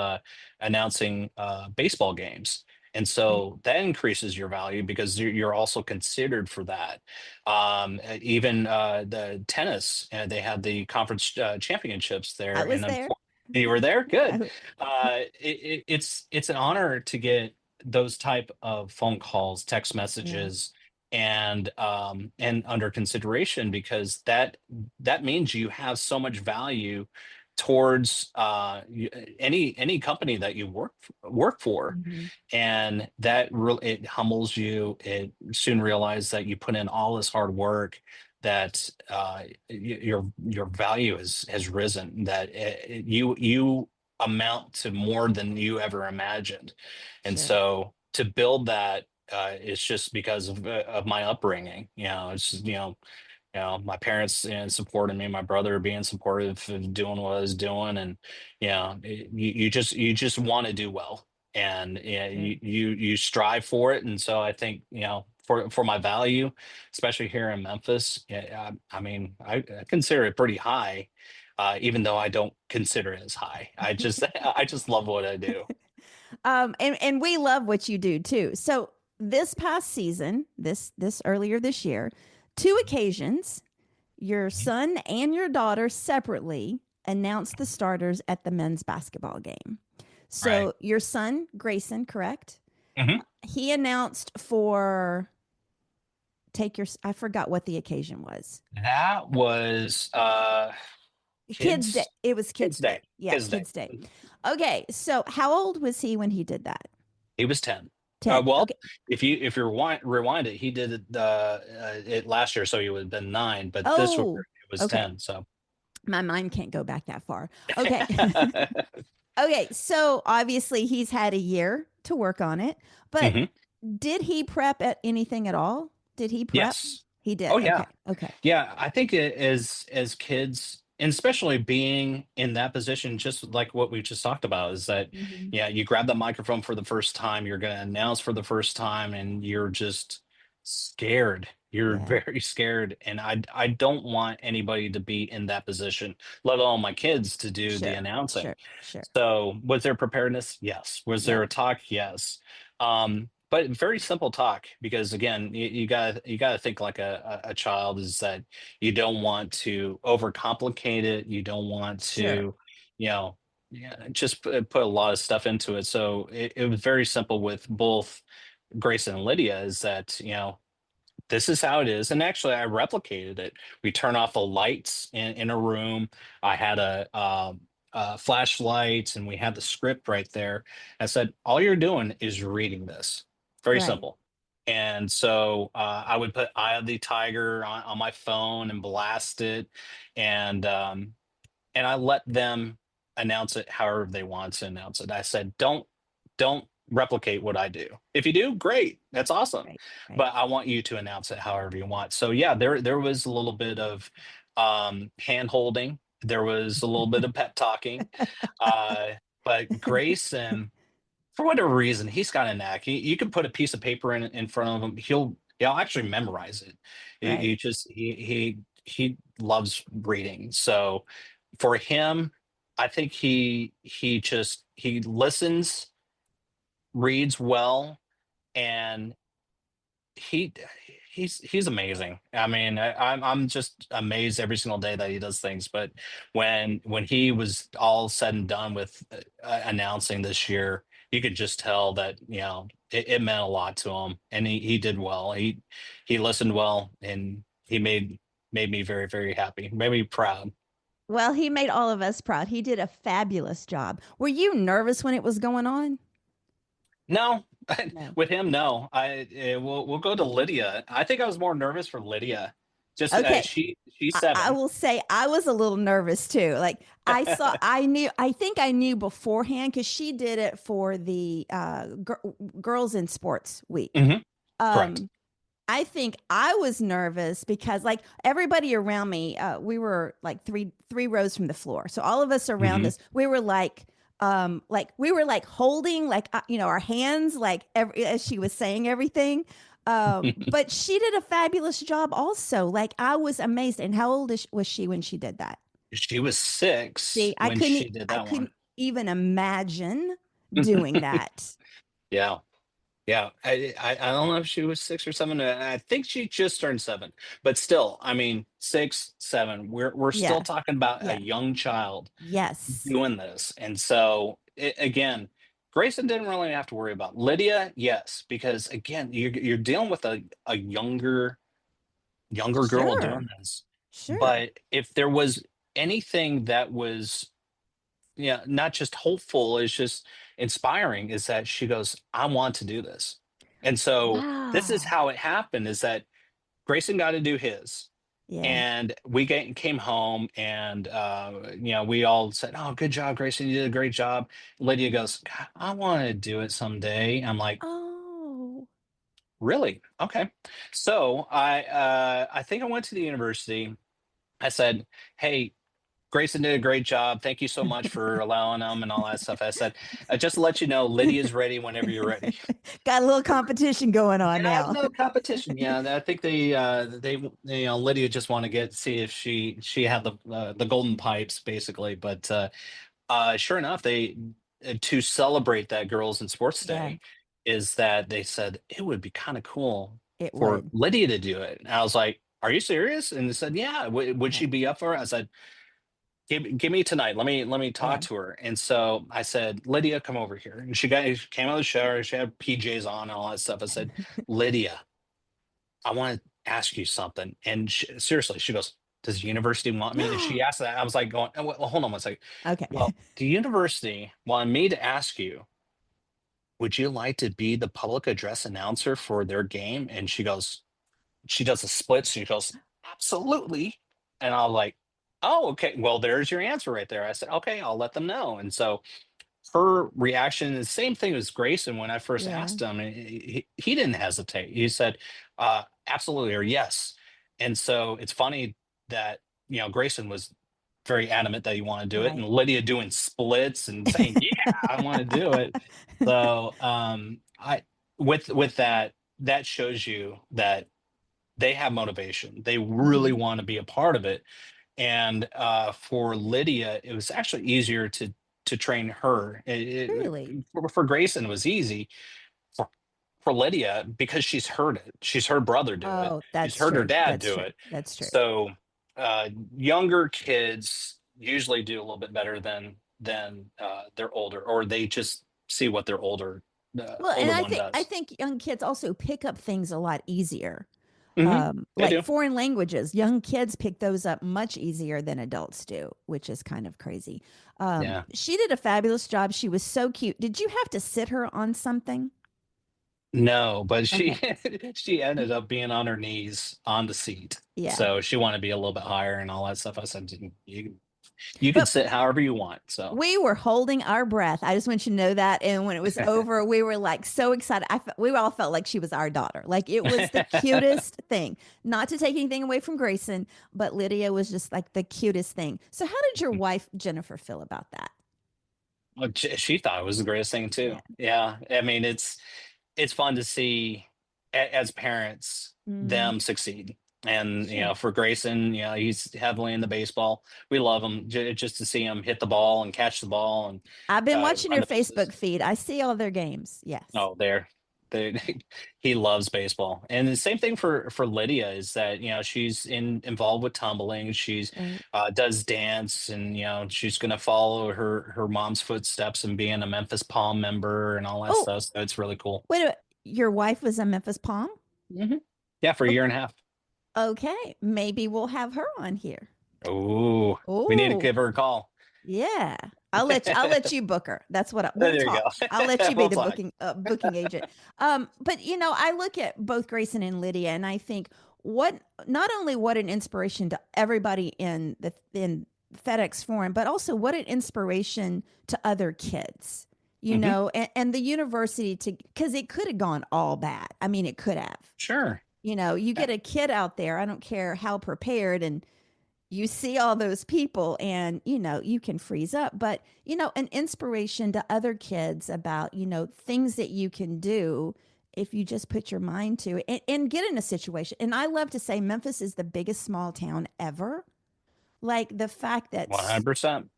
announcing baseball games. And Right. so that increases your value because you're also considered for that. Even the tennis, they had the conference championships I there, was and there. you were there. Yeah. Good. It's an honor to get those type of phone calls, text Yeah. messages, and under consideration because that means you have so much value towards any company that you work for, Mhm. and that really it humbles you. It soon realize that you put in all this hard work, that your value has risen, that you amount to more than you ever imagined. And Sure. so to build that, it's just because of my upbringing. It's my parents supporting me, my brother being supportive of doing what I was doing, and you just want to do well, and Sure. you strive for it. And so I think for my value, especially here in Memphis, yeah, I mean I consider it pretty high, even though I don't consider it as high. I just I just love what I do. And we love what you do too. So this past season, this earlier this year, two occasions, your Mhm. son and your daughter separately announced the starters at the men's basketball game. Right. So your son, Grayson, correct? Hmm. He announced for take your I forgot what the occasion was. That was Kids Day. kids It was kids Kids Day. day. Yeah, Kids day. Kids Day. Okay, so how old was he when he did that? He was 10. 10. Well, Okay. if you rewind it, he did it last year, so he would have been 9, but this year Oh, it was okay. 10. So My mind can't go back that far. Okay. Okay, so obviously he's had a year to work on it, but Mhm. did he prep at anything at all? Did he prep? Yes. He Oh did. yeah. Okay. Okay. Yeah, I think as kids, and especially being in that position, just like what we just talked about, is that Hmm. yeah, you grab the microphone for the first time, you're going to announce for the first time, and you're just scared. You're Yeah. very scared, and I don't want anybody to be in that position, let alone my kids to do the Sure. announcing. Sure. Sure. So, was there preparedness? Yes. Was Yeah. there a talk? Yes. But very simple talk because again, you gotta think like a child, is that you don't want to overcomplicate it. You don't want Sure. to, yeah, just put a lot of stuff into it. So it was very simple with both Grace and Lydia, is that this is how it is. And actually, I replicated it. We turn off the lights in a room. I had a flashlight, and we had the script right there. I said, all you're doing is reading this. Very Right. simple. And so I would put Eye of the Tiger on my phone and blast it. And I let them announce it however they want to announce it. I said, don't replicate what I do. If you do, great, that's awesome. Right. Right. But I want you to announce it however you want. So yeah, there was a little bit of hand holding. There was a little bit of pep talking. Uh, but Grayson, for whatever reason, he's got a knack. You can put a piece of paper in front of him. He'll actually memorize it. Right. He loves reading. So for him, I think he listens, reads well, and he he's amazing. I mean, I'm just amazed every single day that he does things. But when he was all said and done with announcing this year, you could just tell that it meant a lot to him, and he did well. He listened well, and he made me very very happy, made me proud. Well, he made all of us proud. He did a fabulous job. Were you nervous when it was going on? No, No. with him, no. We'll go to Lydia. I think I was more nervous for Lydia. Just Okay. she's I 7. will say I was a little nervous too. Like I think I knew beforehand because she did it for the Girls in Sports Week. Hmm. Correct. Um, I think I was nervous because like everybody around me, we were like three rows from the floor. So all of us around Hmm. us, we were like we were like holding like our hands like as she was saying everything. But she did a fabulous job also. Like I was amazed. And how old was she when she did that? She was See, 6 when she did I that couldn't one. even imagine doing that. Yeah. Yeah, I don't know if she was 6 or 7. I think she just turned 7, but still, I mean, 6, 7. We're still Yeah. talking about a Yeah. young child Yes. doing this, and so again, Grayson didn't really have to worry about Lydia. Yes, because again, you're dealing with a younger girl doing Sure. this. Sure. But if there was anything that was, yeah, not just hopeful, it's just inspiring, is that she goes, I want to do this. And so this is Wow. how it happened, is that Grayson got to do his. Yeah. And came home, and we all said, "Oh, good job, Grayson! You did a great job." Lydia goes, "God, I want to do it someday." I'm like, Oh. "Really? Okay." So I think I went to the university. I said, "Hey, Grayson did a great job. Thank you so much for allowing them and all that stuff." I said, "Just to let you know, Lydia's ready whenever you're ready." Got a little competition going on Yeah, now. no competition. Yeah, I think Lydia just want to see if she had the golden pipes basically. But sure enough, they to celebrate that Girls in Sports Yeah, Day, is that they said it would be kind of cool it for would. Lydia to do it. And I was like, "Are you serious?" And they said, "Yeah, would Yeah. she be up for it?" I said, give me tonight. Let me talk Yeah. to her." And so I said, "Lydia, come over here." And she came out of the shower. She had PJs on and all that stuff. I said, "Lydia, I want to ask you something." And seriously, she goes, "Does the university want me?" And she asked that. I was like, going, "Oh, well, hold on one second. Okay. Well, the university wanted me to ask you, would you like to be the public address announcer for their game?" And she does a split. She goes, "Absolutely." And I'm like, "Oh, okay. Well, there's your answer right there." I said, "Okay, I'll let them know." And so her reaction is the same thing as Grayson when I first Yeah. asked him. He didn't hesitate. He said, "Absolutely," or "Yes." And so it's funny that Grayson was very adamant that he wanted to do it, and Right. Lydia doing splits and saying, "Yeah, I want to do it." So I with that, that shows you that they have motivation. They really Mhm. want to be a part of it. And for Lydia, it was actually easier to train her. Really? For Grayson, it was easy. For, for Lydia, because she's heard it. She's heard brother do it. Oh, She's that's heard her true. dad That's do true. it. That's true. So younger kids usually do a little bit better than their older, or they just see what their Well, and older one I does. think young kids also pick up things a lot easier. Hmm. They Like do. foreign languages, young kids pick those up much easier than adults do, which is kind of crazy. Yeah. She did a fabulous job. She was so cute. Did you have to sit her on something? No, but she Okay. she ended up being on her knees on the seat. Yeah. So she wanted to be a little bit higher and all that stuff. I said, you can But sit however you want." So we were holding our breath. I just want you to know that. And when it was over, we were like so excited. We all felt like she was our daughter. Like it was the cutest thing. Not to take anything away from Grayson, but Lydia was just like the cutest thing. So, how did your wife, Jennifer, feel about that? well, she thought it was the greatest thing too. Yeah. Yeah. I mean, it's fun to see as parents Mm, them succeed. And sure. for Grayson, he's heavily into baseball. We love him just to see him hit the ball and catch the ball and I've been watching run your the bases. Facebook feed. I see all their games. Yes. Oh, they he loves baseball. And the same thing for Lydia, is that she's involved with tumbling. She's Right. does dance, and she's going to follow her mom's footsteps and being a Memphis Palm member and all that Oh, stuff. So it's really cool. wait a minute. Your wife was a Memphis Palm? Hmm. Yeah, for a year Okay. and a half. Okay. Maybe we'll have her on here. Ooh, we need to Oh, give her a call. yeah. I'll let you book her. That's what we'll There you talk. I'll let go. you be We'll the talk. booking agent. But I look at both Grayson and Lydia, and I think what not only what an inspiration to everybody in FedEx Forum, but also what an inspiration to other kids. Hmm. And the university to because it could have gone all bad. I mean, it could have. Sure. You Yeah. get a kid out there. I don't care how prepared and you see all those people and you can freeze up, but an inspiration to other kids about things that you can do if you just put your mind to it and get in a situation. And I love to say Memphis is the biggest small town ever. Like the fact that 100%.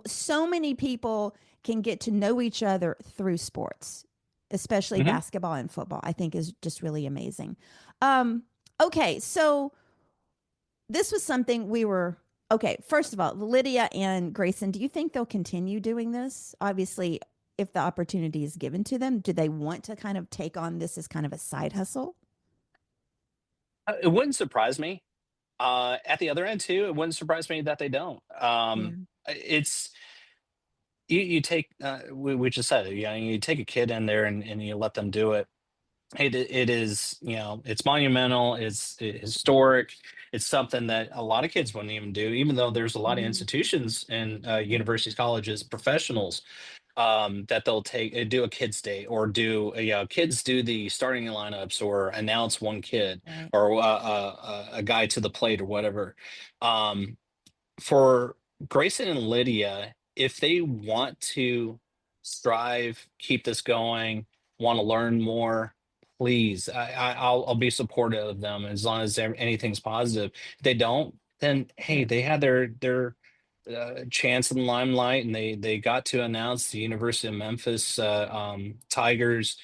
so many people can get to know each other through sports, especially Hmm. basketball and football, I think is just really amazing. Okay, so this was something we were okay. First of all, Lydia and Grayson, do you think they'll continue doing this? Obviously, if the opportunity is given to them, do they want to kind of take on this as kind of a side hustle? It wouldn't surprise me. At the other end too, it wouldn't surprise me that they don't. Yeah. It's you take we just said it. You take a kid in there and you let them do it. It is, it's monumental. It's historic. It's something that a lot of kids wouldn't even do, even though there's a lot of Mm, institutions and yeah. universities, colleges, professionals that they'll take do a kids day or do kids do the starting lineups or announce one kid Right. or a guy to the plate or whatever. Um, for Grayson and Lydia, if they want to strive, keep this going, want to learn more, please, I'll be supportive of them as long as anything's positive. If they don't, then hey, Sure. they had their chance in the limelight, and they got to announce the University of Memphis Tigers.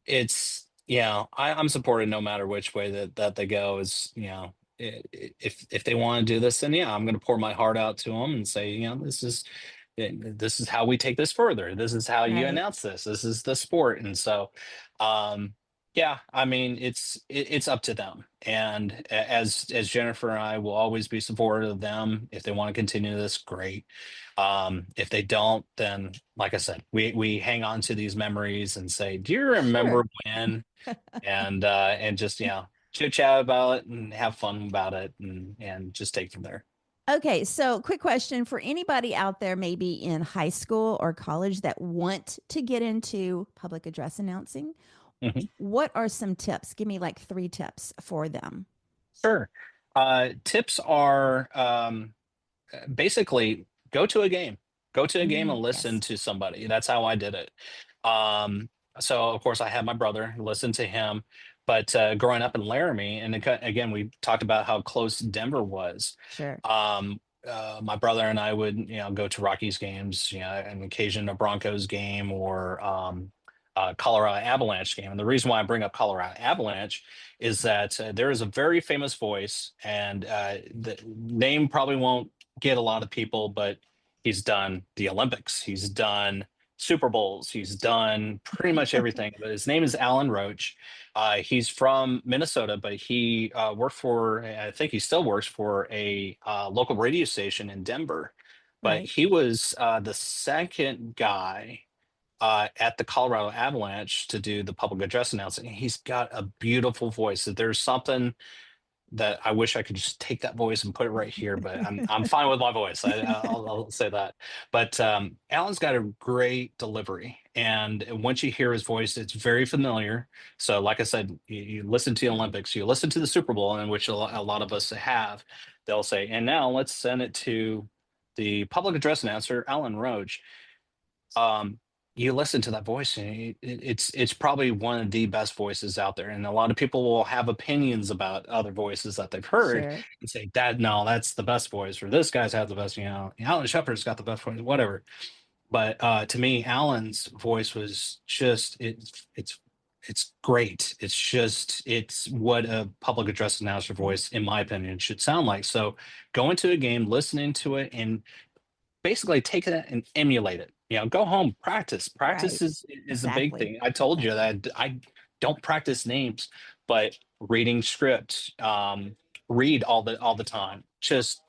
It's I'm supported no matter which way that they go. Is if they want to do this, then yeah, I'm going to pour my heart out to them and say, this is how we take this further. This is how you Right. announce this. This is the sport. And so, um, yeah, I mean, it's up to them. And as Jennifer and I will always be supportive of them. If they want to continue this, great. If they don't, then like I said, we hang on to these memories and say, do you remember Sure. when? And just chit chat about it and have fun about it and just take from there. Okay, so quick question for anybody out there, maybe in high school or college that want to get into public address announcing. Mhm. What are some tips? Give me like 3 tips for them. Sure. Tips are basically go to a game and listen Yes, to somebody. That's how I did it. um so of course I had my brother listen to him, but growing up in Laramie, and again we talked about how close Denver was. sure. My brother and I would go to Rockies games, an occasion a Broncos game or Colorado Avalanche game. And the reason why I bring up Colorado Avalanche is that there is a very famous voice, and the name probably won't get a lot of people, but he's done the Olympics, he's done Super Bowls, he's done pretty much everything. But his name is Alan Roach. He's from Minnesota, but he worked for, I think he still works for a local radio station in Denver. But Right. he was the second guy at the Colorado Avalanche to do the public address announcing. He's got a beautiful voice. There's something that I wish I could just take that voice and put it right here, but I'm fine with my voice. I'll say that. But Alan's got a great delivery, and once you hear his voice, it's very familiar. So, like I said, you listen to the Olympics, you listen to the Super Bowl, in which a lot of us have. They'll say, and now let's send it to the public address announcer, Alan Roach. um, you listen to that voice, and it's probably one of the best voices out there. And a lot of people will have opinions about other voices that they've heard Sure. and say that no, that's the best voice, or this guy's had the best, Alan Shepard's got the best voice, whatever. But to me, Alan's voice was just it's great. It's what a public address announcer Right. voice, in my opinion, should sound like. So go into a game, listening to it, and basically take it and emulate it. Go home, practice. Right. Practice is the big Exactly. thing. I told you Exactly. that I don't practice names, but reading script, read all the time. Just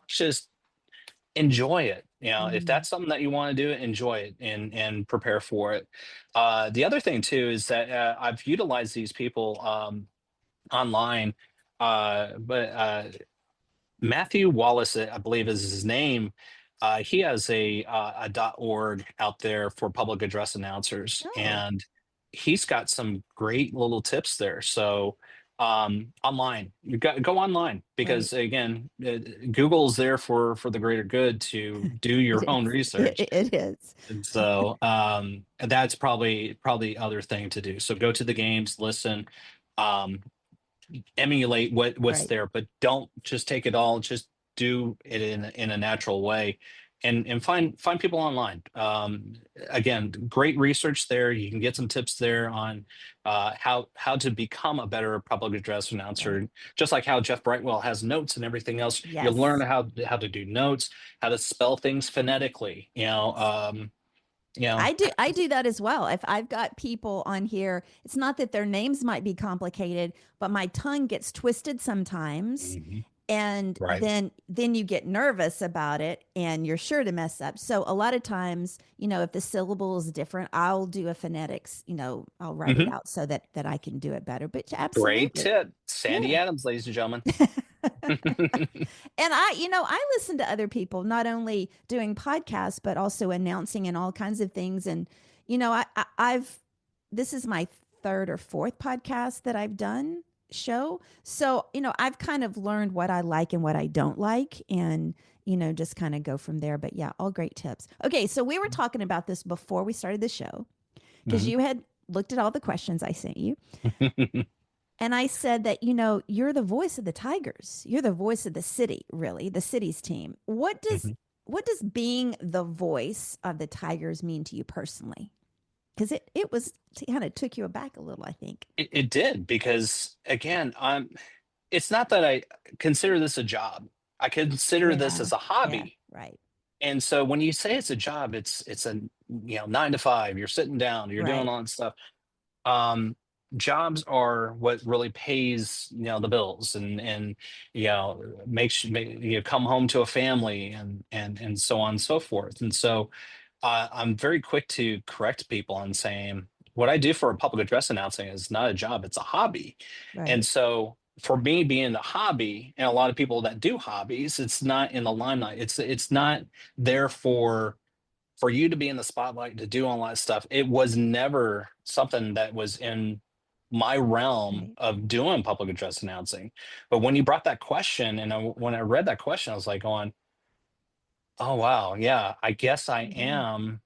enjoy it. If Mm. that's something that you want to do, enjoy it and prepare for it. The other thing too is that I've utilized these people online, but Matthew Wallace, I believe is his name. He has a .org out there for public address announcers, Oh, and he's got some great little tips there. So online, you got go online right. because again, Google's there for the greater good to do your It own is. research. It is. And so that's probably the other thing to do. So go to the games, listen. Um, Emulate what's Right. there, but don't just take it all. Just do it in a natural way, and find people online. Again, great research there. You can get some tips there on how to become a better public address Right. announcer. Just like how Jeff Brightwell has notes and everything else, you'll learn Yes. how to do notes, how to spell things phonetically. Yes. You know. I do that as well. If I've got people on here, it's not that their names might be complicated, but my tongue gets twisted sometimes. Mhm. And Right. then you get nervous about it and you're sure to mess up. So a lot of times, if the syllable is different, I'll do a phonetics, I'll write it Hmm. out so that I can do it better. But Great absolutely. tip, Sandy Yeah. Adams, ladies and gentlemen. And I listen to other people, not only doing podcasts, but also announcing and all kinds of things. And, this is my third or fourth podcast that I've done show. So, I've kind of learned what I like and what I don't like and, just kind of go from there. But yeah, all great tips. Okay. So we were talking about this before we started the show because Mhm. you had looked at all the questions I sent you. And I said that, you're the voice of the Tigers. You're the voice of the city, really, the city's team. Mhm. What does being the voice of the Tigers mean to you personally? Because it was kind of took you aback a little, I think. It did because again, it's not that I consider this a job. I consider this Yeah. as a Yeah. hobby. Right. And so when you say it's a job, it's a 9 to 5. You're sitting down, you're doing Right. all that stuff. Um, Jobs are what really pays the bills and makes you come home to a family and so on and so forth. And so I'm very quick to correct people on saying what I do for a public address announcing is not a job, it's a hobby. And Right. so for me being a hobby and a lot of people that do hobbies, it's not in the limelight. It's not there for you to be in the spotlight to do all that stuff. It was never something that was in my realm Right. of doing public address announcing. But when you brought that question and when I read that question, I was like going, oh wow, yeah, I guess I Yeah. am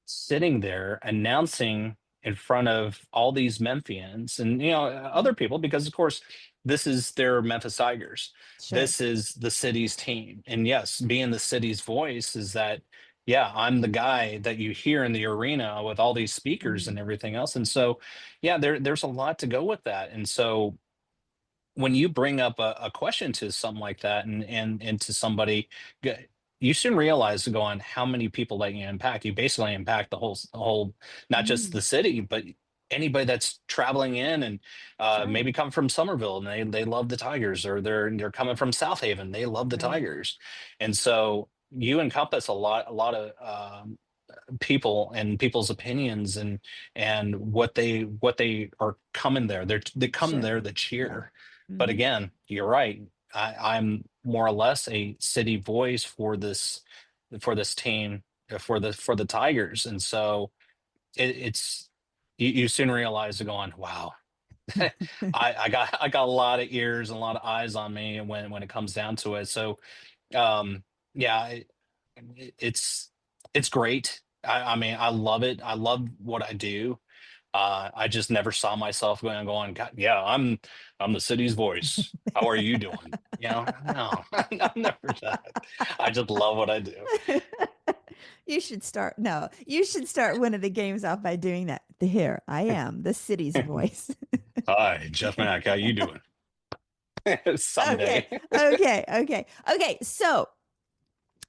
sitting there announcing in front of all these Memphians and other Right. people because of course this is their Memphis Tigers. Sure. This is the city's team. And yes, being the city's voice is that yeah, I'm the guy that you hear in the arena with all these speakers Mm. and everything else. And so yeah, there's a lot to go with that. And so when you bring up a question to something like that and to somebody you soon realize going how many people that you impact. You basically impact the whole not just Mm. the city but anybody that's traveling in and That's right. maybe come from Somerville and they love the Tigers, or they're coming from South Haven, they love the Right. Tigers. And so you encompass a lot of people and people's opinions and what they are coming there. They come Sure. there to Yeah. cheer. But Hmm. again, you're right. I'm more or less a city voice for this team, for the Tigers. And so it's you soon realize going, wow, I got a lot of ears and a lot of eyes on me when it comes down to it. So yeah, it's it's great. I mean, I love it. I love what I do. I just never saw myself going, God, yeah, I'm the city's voice. How are you doing? No, I'm never that. I just love what I do. You should start. No, you should start one of the games off by doing that. Here, I am the city's voice. Hi, Jeff Mack, how you doing? Okay. Someday. Okay. Okay. Okay. So,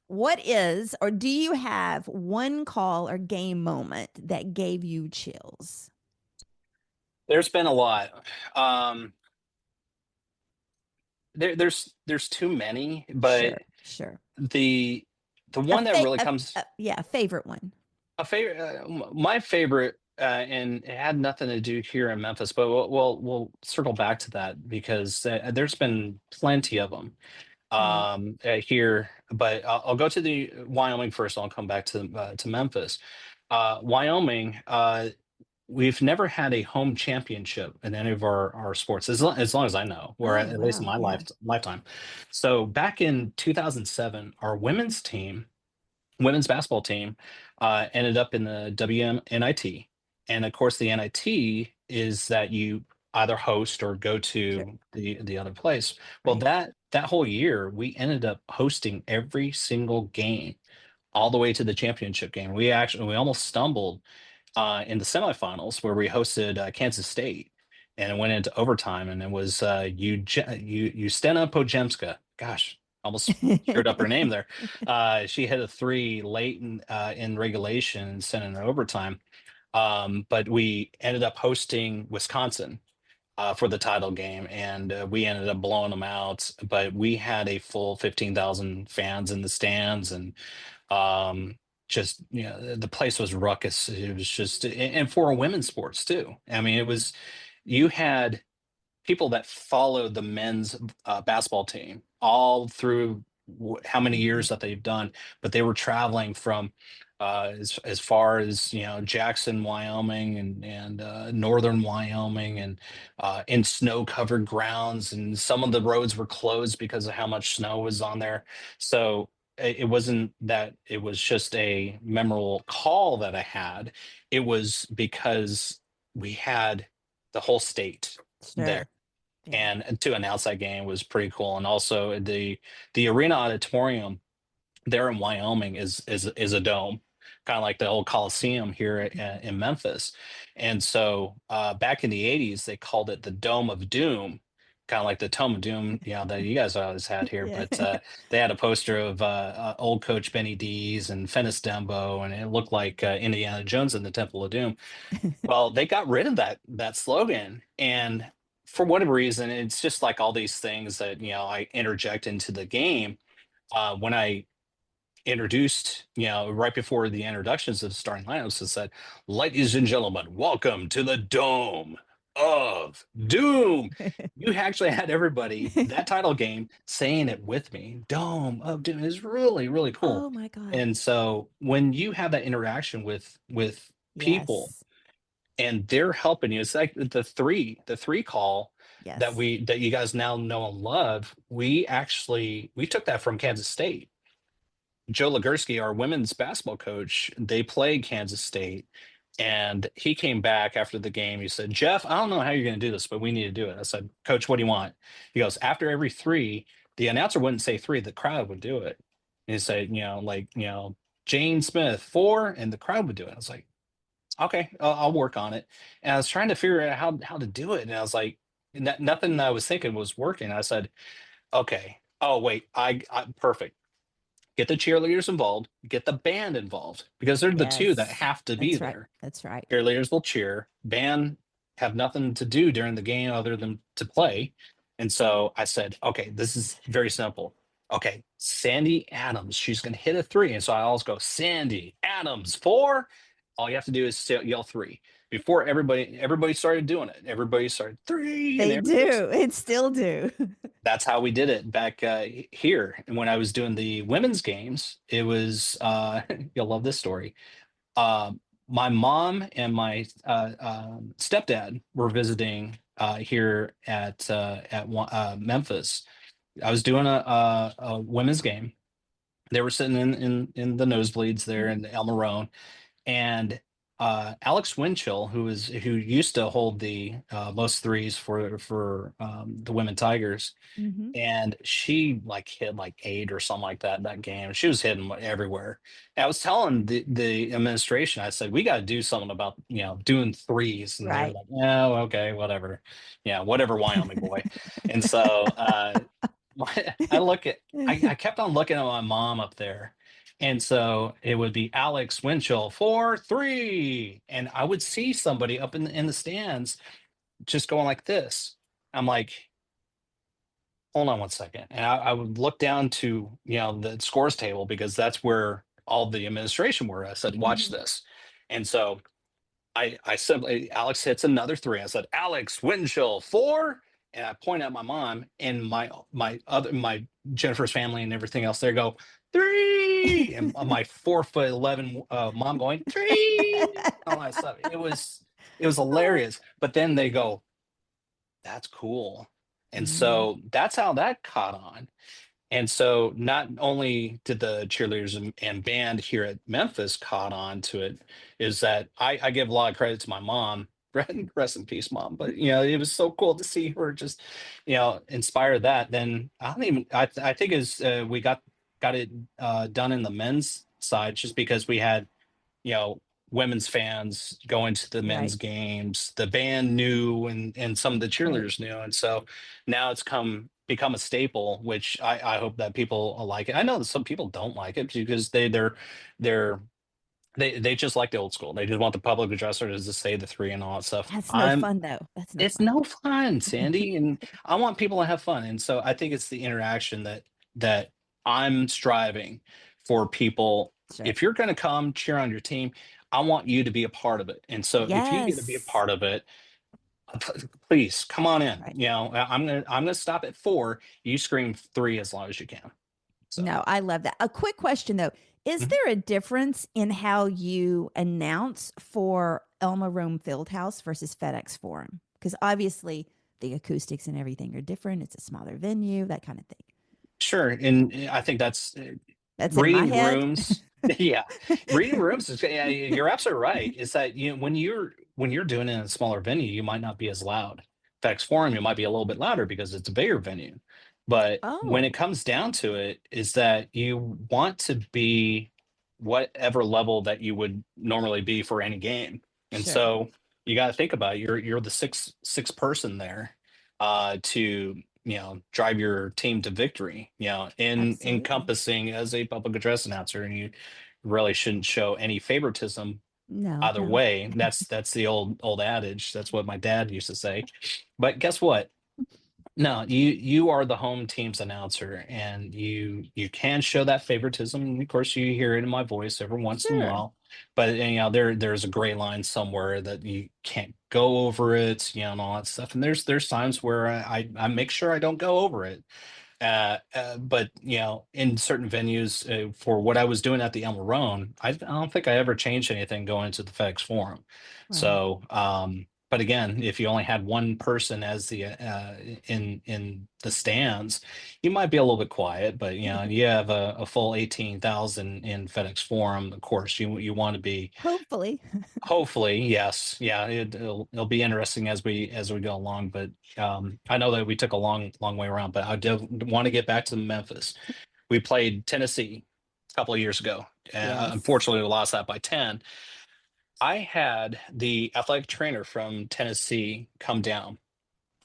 what is, or do you have one call or game moment that gave you chills? There's been a lot. Um, there's too many, but Sure. Sure. the the one that really comes Yeah, favorite one. a favorite, my favorite, and it had nothing to do here in Memphis, but we'll circle back to that because there's been plenty of them Right. here. But I'll go to the Wyoming first. I'll come back to Memphis. Wyoming. We've never had a home championship in any of our sports, as long as I know, or Oh, at least in wow. my Yeah. lifetime. So back in 2007, our women's basketball team ended up in the WNIT. And of course, the NIT is that you either host or go Sure. to the other place. Well, Right. that whole year, we ended up hosting every single game all the way to the championship game. We almost stumbled in the semifinals where we hosted Kansas State, and it went into overtime, and it was Ustena Pojemska. Gosh, almost screwed up her name there. She hit a three late in regulation and sent it in overtime. But we ended up hosting Wisconsin for the title game, and we ended up blowing them out. But we had a full 15,000 fans in the stands, and um just the place was ruckus. It was just, and for women's sports too. I mean, it was, you had people that followed the men's basketball team all through how many Mhm. years that they've done, but they were traveling from as far as Jackson, Wyoming, and northern Wyoming, and in snow covered grounds, and some of the roads were closed because of how much snow was on there. So it wasn't that it was just a memorable call that I had. It was because we had the whole state there, Sure. Yeah. and to announce that game was pretty cool. And also the arena auditorium there in Wyoming is a dome, kind of like the old Coliseum here in Memphis. And so back in the '80s, they called it the Dome of Doom, kind of like the Tome of Doom, that you guys always had here. Yeah. But they had a poster of old coach Benny Dees and Fennis Dembo, and it looked like Indiana Jones in the Temple of Doom. Well, they got rid of that slogan, and for whatever reason, it's just like all these things that I interject into the game. When I introduced, right before the introductions of the starting lineups, it said, "Ladies and gentlemen, welcome to the Dome of Doom." You actually had everybody that title game saying it with me. Dome of Doom is really, really cool. Oh my God. And so when you have that interaction with people Yes. and they're helping you. It's like the three call Yes. that you guys now know and love. We took that from Kansas State. Joe Legursky, our women's basketball coach, they played Kansas State, and he came back after the game. He said, "Jeff, I don't know how you're going to do this, but we need to do it." I said, "Coach, what do you want?" He goes, "After every three, the announcer wouldn't say three, the crowd would do it." And he said, like, Jane Smith, four, and the crowd would do it. I was like, okay, I'll work on it. And I was trying to figure out how to do it, and I was like, nothing I was thinking was working. I said, okay, oh wait, I perfect. Get the cheerleaders involved, get the band involved, because they're the two that Yes. have to be That's right. there. That's right. Cheerleaders will cheer. Band have nothing to do during the game other than to play. And so I said, okay, this is very simple. Okay, Sandy Adams, she's going to hit a three. And so I always go, Sandy Adams, four. All you have to do is yell three. Before everybody started doing it. Everybody started three, and They everybody. do. It still do. That's how we did it back here. And when I was doing the women's games, it was you'll love this story. My mom and my stepdad were visiting here at Memphis. I was doing a women's game. They were sitting in the nosebleeds there in the El Marone, and Alex Winchell, who used to hold the most threes for the women Tigers, Mm-hmm. and she like hit like eight or something like that game. She was hitting everywhere. And I was telling the administration, I said, we got to do something about doing threes, and they were Right. like, oh, okay, whatever, yeah, whatever, Wyoming boy. And so I kept on looking at my mom up there. And so it would be Alex Winchell, 4-3. And I would see somebody up in the stands just going like this. I'm like, hold on one second. And I would look down to, the scores table because that's where all the administration were. I said, watch Mhm. this. And so I simply, Alex hits another three. I said, Alex, wind chill four. And I point at my mom and my Jennifer's family and everything else. They go, three. And my 4'11" mom going, three. All that stuff. It was hilarious. But then they go, that's cool. And Mhm. so that's how that caught on. And so not only did the cheerleaders and band here at Memphis caught on to it, is that I give a lot of credit to my mom. Rest in peace, mom. But it was so cool to see her just, inspire that. Then I don't even I think is we got it done in the men's side just because we had you know women's fans going to the men's Right, games, the band knew, and some of the right. cheerleaders knew, and so now it's become a staple, which I hope that people like it. I know that some people don't like it because they're they just like the old school. They just want the public addresser to just say the three and all that stuff. That's no fun, though. That's no It's fun. no fun, Sandy, and I want people to have fun, and so I think it's the interaction that I'm striving for people. Sure. If you're going to come cheer on your team, I want you to be a part of it. And so if you get to be a Yes. part of it, please come on in. Right. I'm gonna stop at four. You scream three as long as you can. So. No, I love that. A quick question though. Is Mhm. there a difference in how you announce for Elma Rome Fieldhouse versus FedEx Forum? Because obviously the acoustics and everything are different. It's a smaller venue, that kind of thing. Sure, and I think that's That's in my reading head. rooms. Yeah, reading rooms is. Yeah, you're absolutely right. Is that when you're doing it in a smaller venue, you might not be as loud. FedEx Forum, you might be a little bit louder because it's a bigger venue. But when Oh, it comes down to it, is that you want to be whatever level that you would normally be for any game, and sure. so you got to think about it. You're the six person there to drive your team to victory, in Absolutely. encompassing as a public address announcer, and you really shouldn't show any favoritism No, either no. way. That's the old adage. That's what my dad used to say. But guess what? No, you are the home team's announcer, and you can show that favoritism. And of course, you hear it in my voice every once in a Sure. while. But there's a gray line somewhere that you can't go over it, and all that stuff. And there's times where I make sure I don't go over it. But in certain venues, for what I was doing at the El Marone, I don't think I ever changed anything going to the FedEx Forum. Right. So, but again, if you only had one person as the in the stands, you might be a little bit quiet. But you have a full 18,000 in FedEx Forum. Of course, you want to be. Hopefully. Hopefully, yes. Yeah, it'll be interesting as we go along. But I know that we took a long way around. But I do want to get back to Memphis. We played Tennessee a couple of years ago. Yes. Unfortunately, we lost that by 10. I had the athletic trainer from Tennessee come down,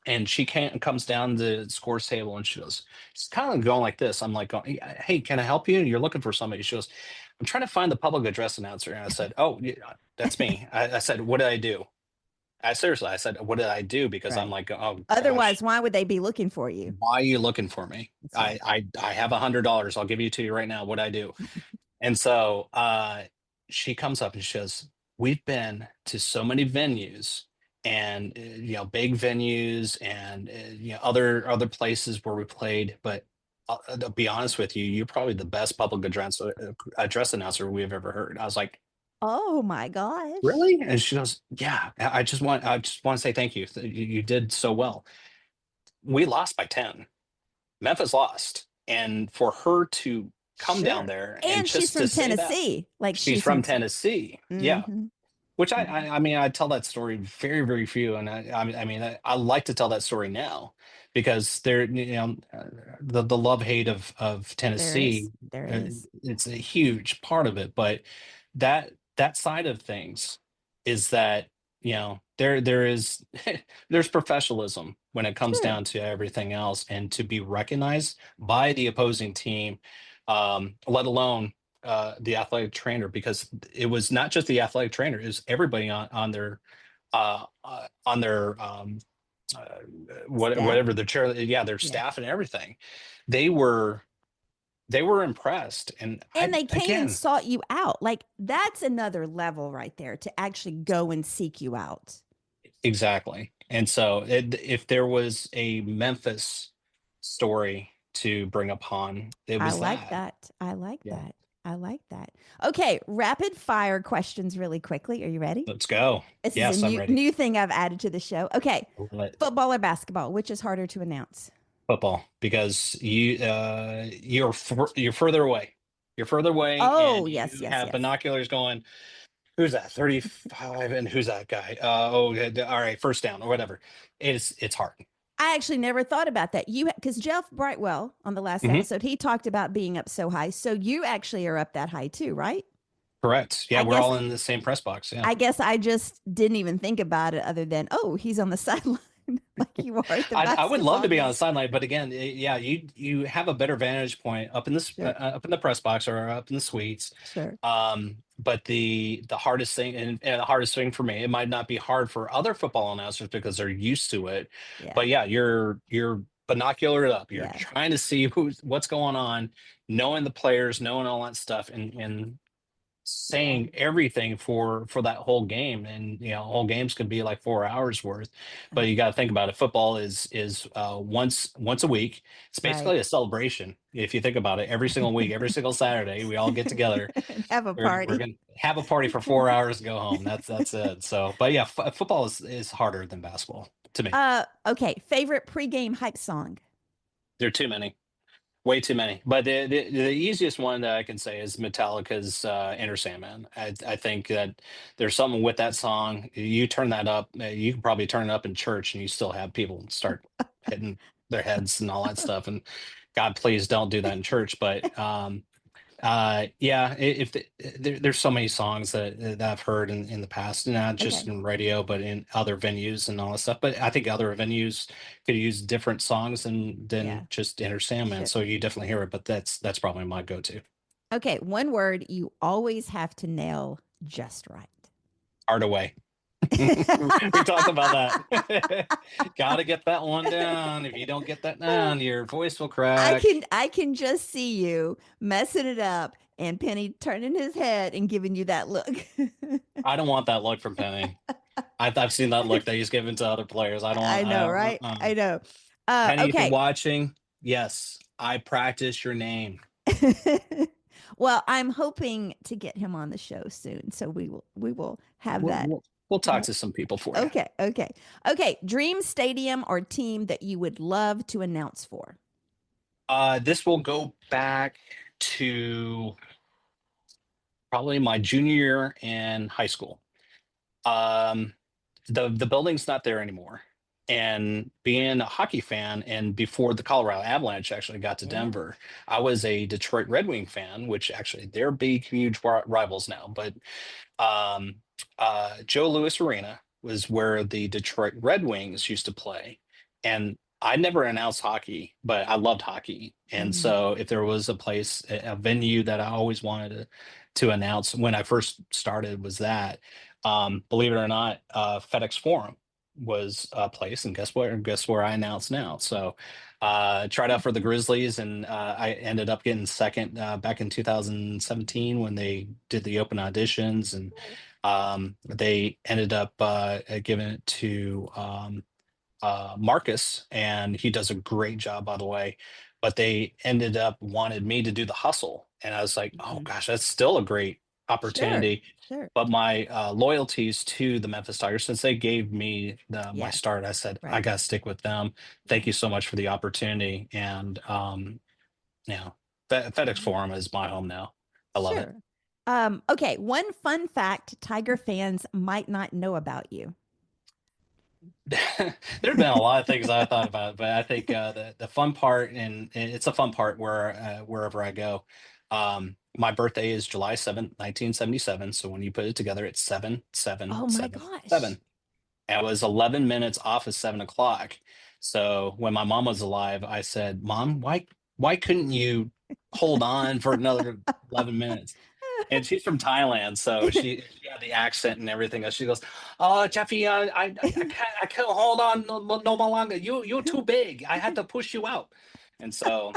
and she comes down the scores table, and she's kind of going like this. I'm like, hey, can I help you? You're looking for somebody. She goes, I'm trying to find the public address announcer. And I said, oh, yeah, that's me. I said, what did I do? I said, what did I do? Because I'm Right. like, oh Otherwise, gosh, why would they be looking for you? why are you looking for me? That's I right. I have $100. I'll give you to you right now. What I do? And so she comes up and she goes, we've been to so many venues, and big venues, and other places where we played, but to be honest with you, you're probably the best public address announcer we've ever heard. I was like, Oh my gosh. really? And she goes, yeah, I just want to say thank you. You did so well. We lost by 10. Memphis lost. And for her to come down Sure. there and And she's just to from say that, Tennessee. Like she's she's from from Tennessee. Yeah. Mhm. Which I, Mhm. I I mean, I tell that story very, very few, and I like to tell that story now because the love hate of There is. Tennessee, There uh, is. it's a huge part of it, but that side of things is that there is there's professionalism when it comes Sure. down to everything else, and to be recognized by the opposing team, let alone the athletic trainer, because it was not just the athletic trainer, it was everybody on their Staff. whatever their chair, yeah, their Yeah. staff and everything, they were they were impressed. And And I they came and again, sought you out. Like that's another level right there to actually go and seek you out. exactly. And so if there was a Memphis story to bring upon, it I was like that. that. I like Yeah, that. I like that. Okay, rapid fire questions really quickly. Are you ready? let's go. This is a Yes, I'm new ready. new thing I've added to the show. Okay. Let Football or basketball, which is harder to announce? football, because you're further away. You're further away, Oh, and yes, you yes, have yes. binoculars going. Who's that? 35, and who's that guy? All right, first down or whatever. It's hard. I actually never thought about that. You because Jeff Brightwell on the last Hmm. episode, he talked about being up so high. So you actually are up that high too, right? Correct. Yeah, I we're guess all in the same press box. Yeah. I just didn't even think about it other than, oh, he's on the sideline like you are at the I would love basketball to be on game. the sideline, but again, yeah, you have a better vantage point up in this Sure, up in the press box or up in the suites. sure. But the hardest thing, and the hardest thing for me, it might not be hard for other football announcers because they're used to it. Yeah, But yeah, you're binocular up. You're yeah, trying to see what's going on, knowing the players, knowing all that stuff, and yeah. saying everything for that whole game. And whole games can be like 4 hours worth. But you got to think about it, football is once a week. It's Right. basically a celebration if you think about it. Every single week, every single Saturday, we all get together. And have a We're party. gonna have a party for 4 hours and go home. That's it. So but yeah, football is harder than basketball to me. Okay. Favorite pregame hype song. There are too many. Way too many. But the easiest one that I can say is Metallica's Enter Sandman. I think that there's something with that song. You turn that up, you can probably turn it up in church and you still have people start hitting their heads and all that stuff. And God, please don't do that in church. But yeah, if there's so many songs that I've heard in the past, not just Okay. in radio, but in other venues and all that stuff. But I think other venues could use different songs Yeah. than just Enter Sandman. Sure. So you definitely hear it, but that's probably my go-to. Okay. One word you always have to nail just right. Hard Away. We talked about that. Gotta get that one down. If you don't get that down, your voice will crack. I can just see you messing it up and Penny turning his head and giving you that look. I don't want that look from Penny. I've seen that look that he's given to other players. I don't I want. know, right? I know. Penny, if you're Okay. watching, yes, I practice your name. Well, I'm hoping to get him on the show soon, so we will have We'll, that. we'll, we'll talk to some people for you. Okay, okay, okay. Dream stadium or team that you would love to announce for? This will go back to probably my junior year in high school. Um, the building's not there anymore. And being a hockey fan, and before the Colorado Avalanche actually got to Yeah. Denver, I was a Detroit Red Wing fan, which actually they're big, huge rivals now. But um, Joe Louis Arena was where the Detroit Red Wings used to play. And I never announced hockey, but I loved hockey. And Mhm. so if there was a place, a venue that I always wanted to announce when I first started was that. Believe it or not, FedEx Forum was a place, and guess what? Guess where I announced now. So tried out for the Grizzlies, and I ended up getting second back in 2017 when they did the open auditions, and they ended up giving it to Marcus, and he does a great job, by the way. But they ended up wanted me to do the hustle, and I was like, oh Mhm. gosh, that's still a great Sure, opportunity. sure. But my loyalties to the Memphis Tigers, since they gave me my Yeah, start, I said I right. got to stick with them. Thank Yeah. you so much for the opportunity, and yeah, FedEx Mhm. Forum is my home now. I love it. Sure. Okay, one fun fact Tiger fans might not know about you. There have been a lot of things I thought about, but I think the fun part, and it's a fun part wherever I go. My birthday is July 7th, 1977. So when you put it together, it's seven, seven, Oh my seven, gosh. seven. And I was 11 minutes off of 7 o'clock. So when my mom was alive, I said, "Mom, why couldn't you hold on for another 11 minutes?" and she's from Thailand, so she had the accent and everything. She goes, "Oh, Jeffy, I can't hold on no more longer. You're too big. I had to push you out." And so,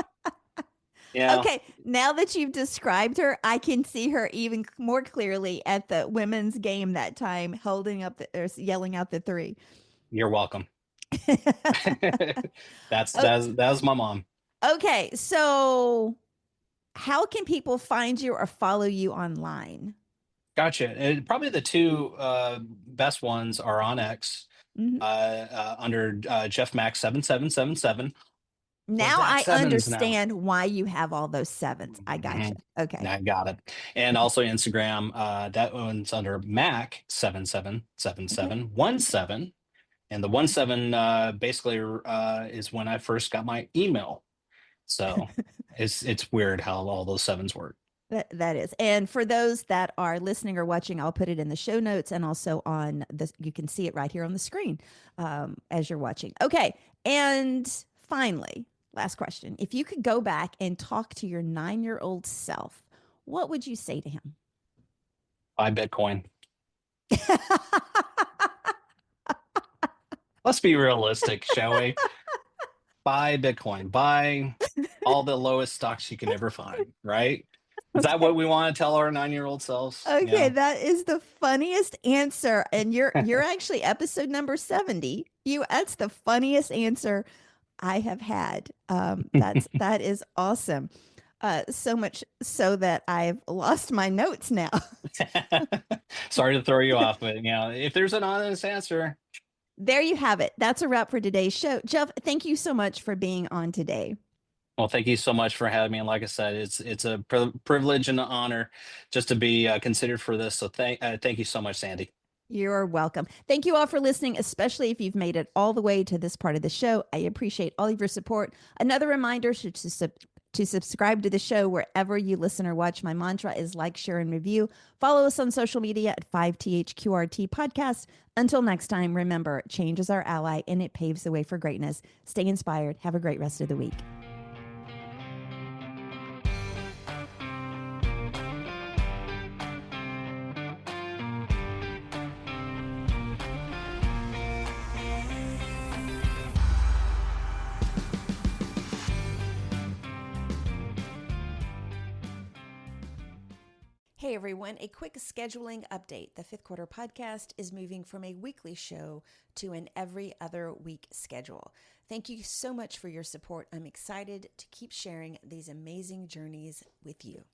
yeah, Okay, now that you've described her, I can see her even more clearly at the women's game that time, holding up or yelling out the three. you're welcome. O- That was my mom. okay, so how can people find you or follow you online? Gotcha. Probably the two best ones are on X Mhm. under Geoff Mack 7777. We're Now back I sevens now. understand why you have all those sevens. I gotcha. Mhm. Okay. I got it. And also Instagram, that one's under Mac 777717. And the 17 basically is when I first got my email. So it's weird how all those sevens work. That is. And for those that are listening or watching, I'll put it in the show notes and also on the, you can see it right here on the screen as you're watching. Okay. And finally, last question. If you could go back and talk to your 9-year-old self, what would you say to him? Buy Bitcoin. Let's be realistic, shall we? Buy Bitcoin. Buy all the lowest stocks you can ever find, right? Is that Okay. what we want to tell our 9-year-old selves? Okay, Yeah. that is the funniest answer. And you're actually episode number 70. That's the funniest answer I have had. That is awesome. So much so that I've lost my notes now. Sorry to throw you off, but if there's an honest answer. There you have it. That's a wrap for today's show. Jeff, thank you so much for being on today. Well, thank you so much for having me. And like I said, it's a privilege and an honor just to be considered for this. So thank you so much, Sandy. You're welcome. Thank you all for listening, especially if you've made it all the way to this part of the show. I appreciate all of your support. Another reminder to subscribe to the show wherever you listen or watch. My mantra is like, share, and review. Follow us on social media at 5THQRT Podcast. Until next time, remember, change is our ally and it paves the way for greatness. Stay inspired. Have a great rest of the week. Hey everyone, a quick scheduling update. The fifth quarter podcast is moving from a weekly show to an every other week schedule. Thank you so much for your support. I'm excited to keep sharing these amazing journeys with you.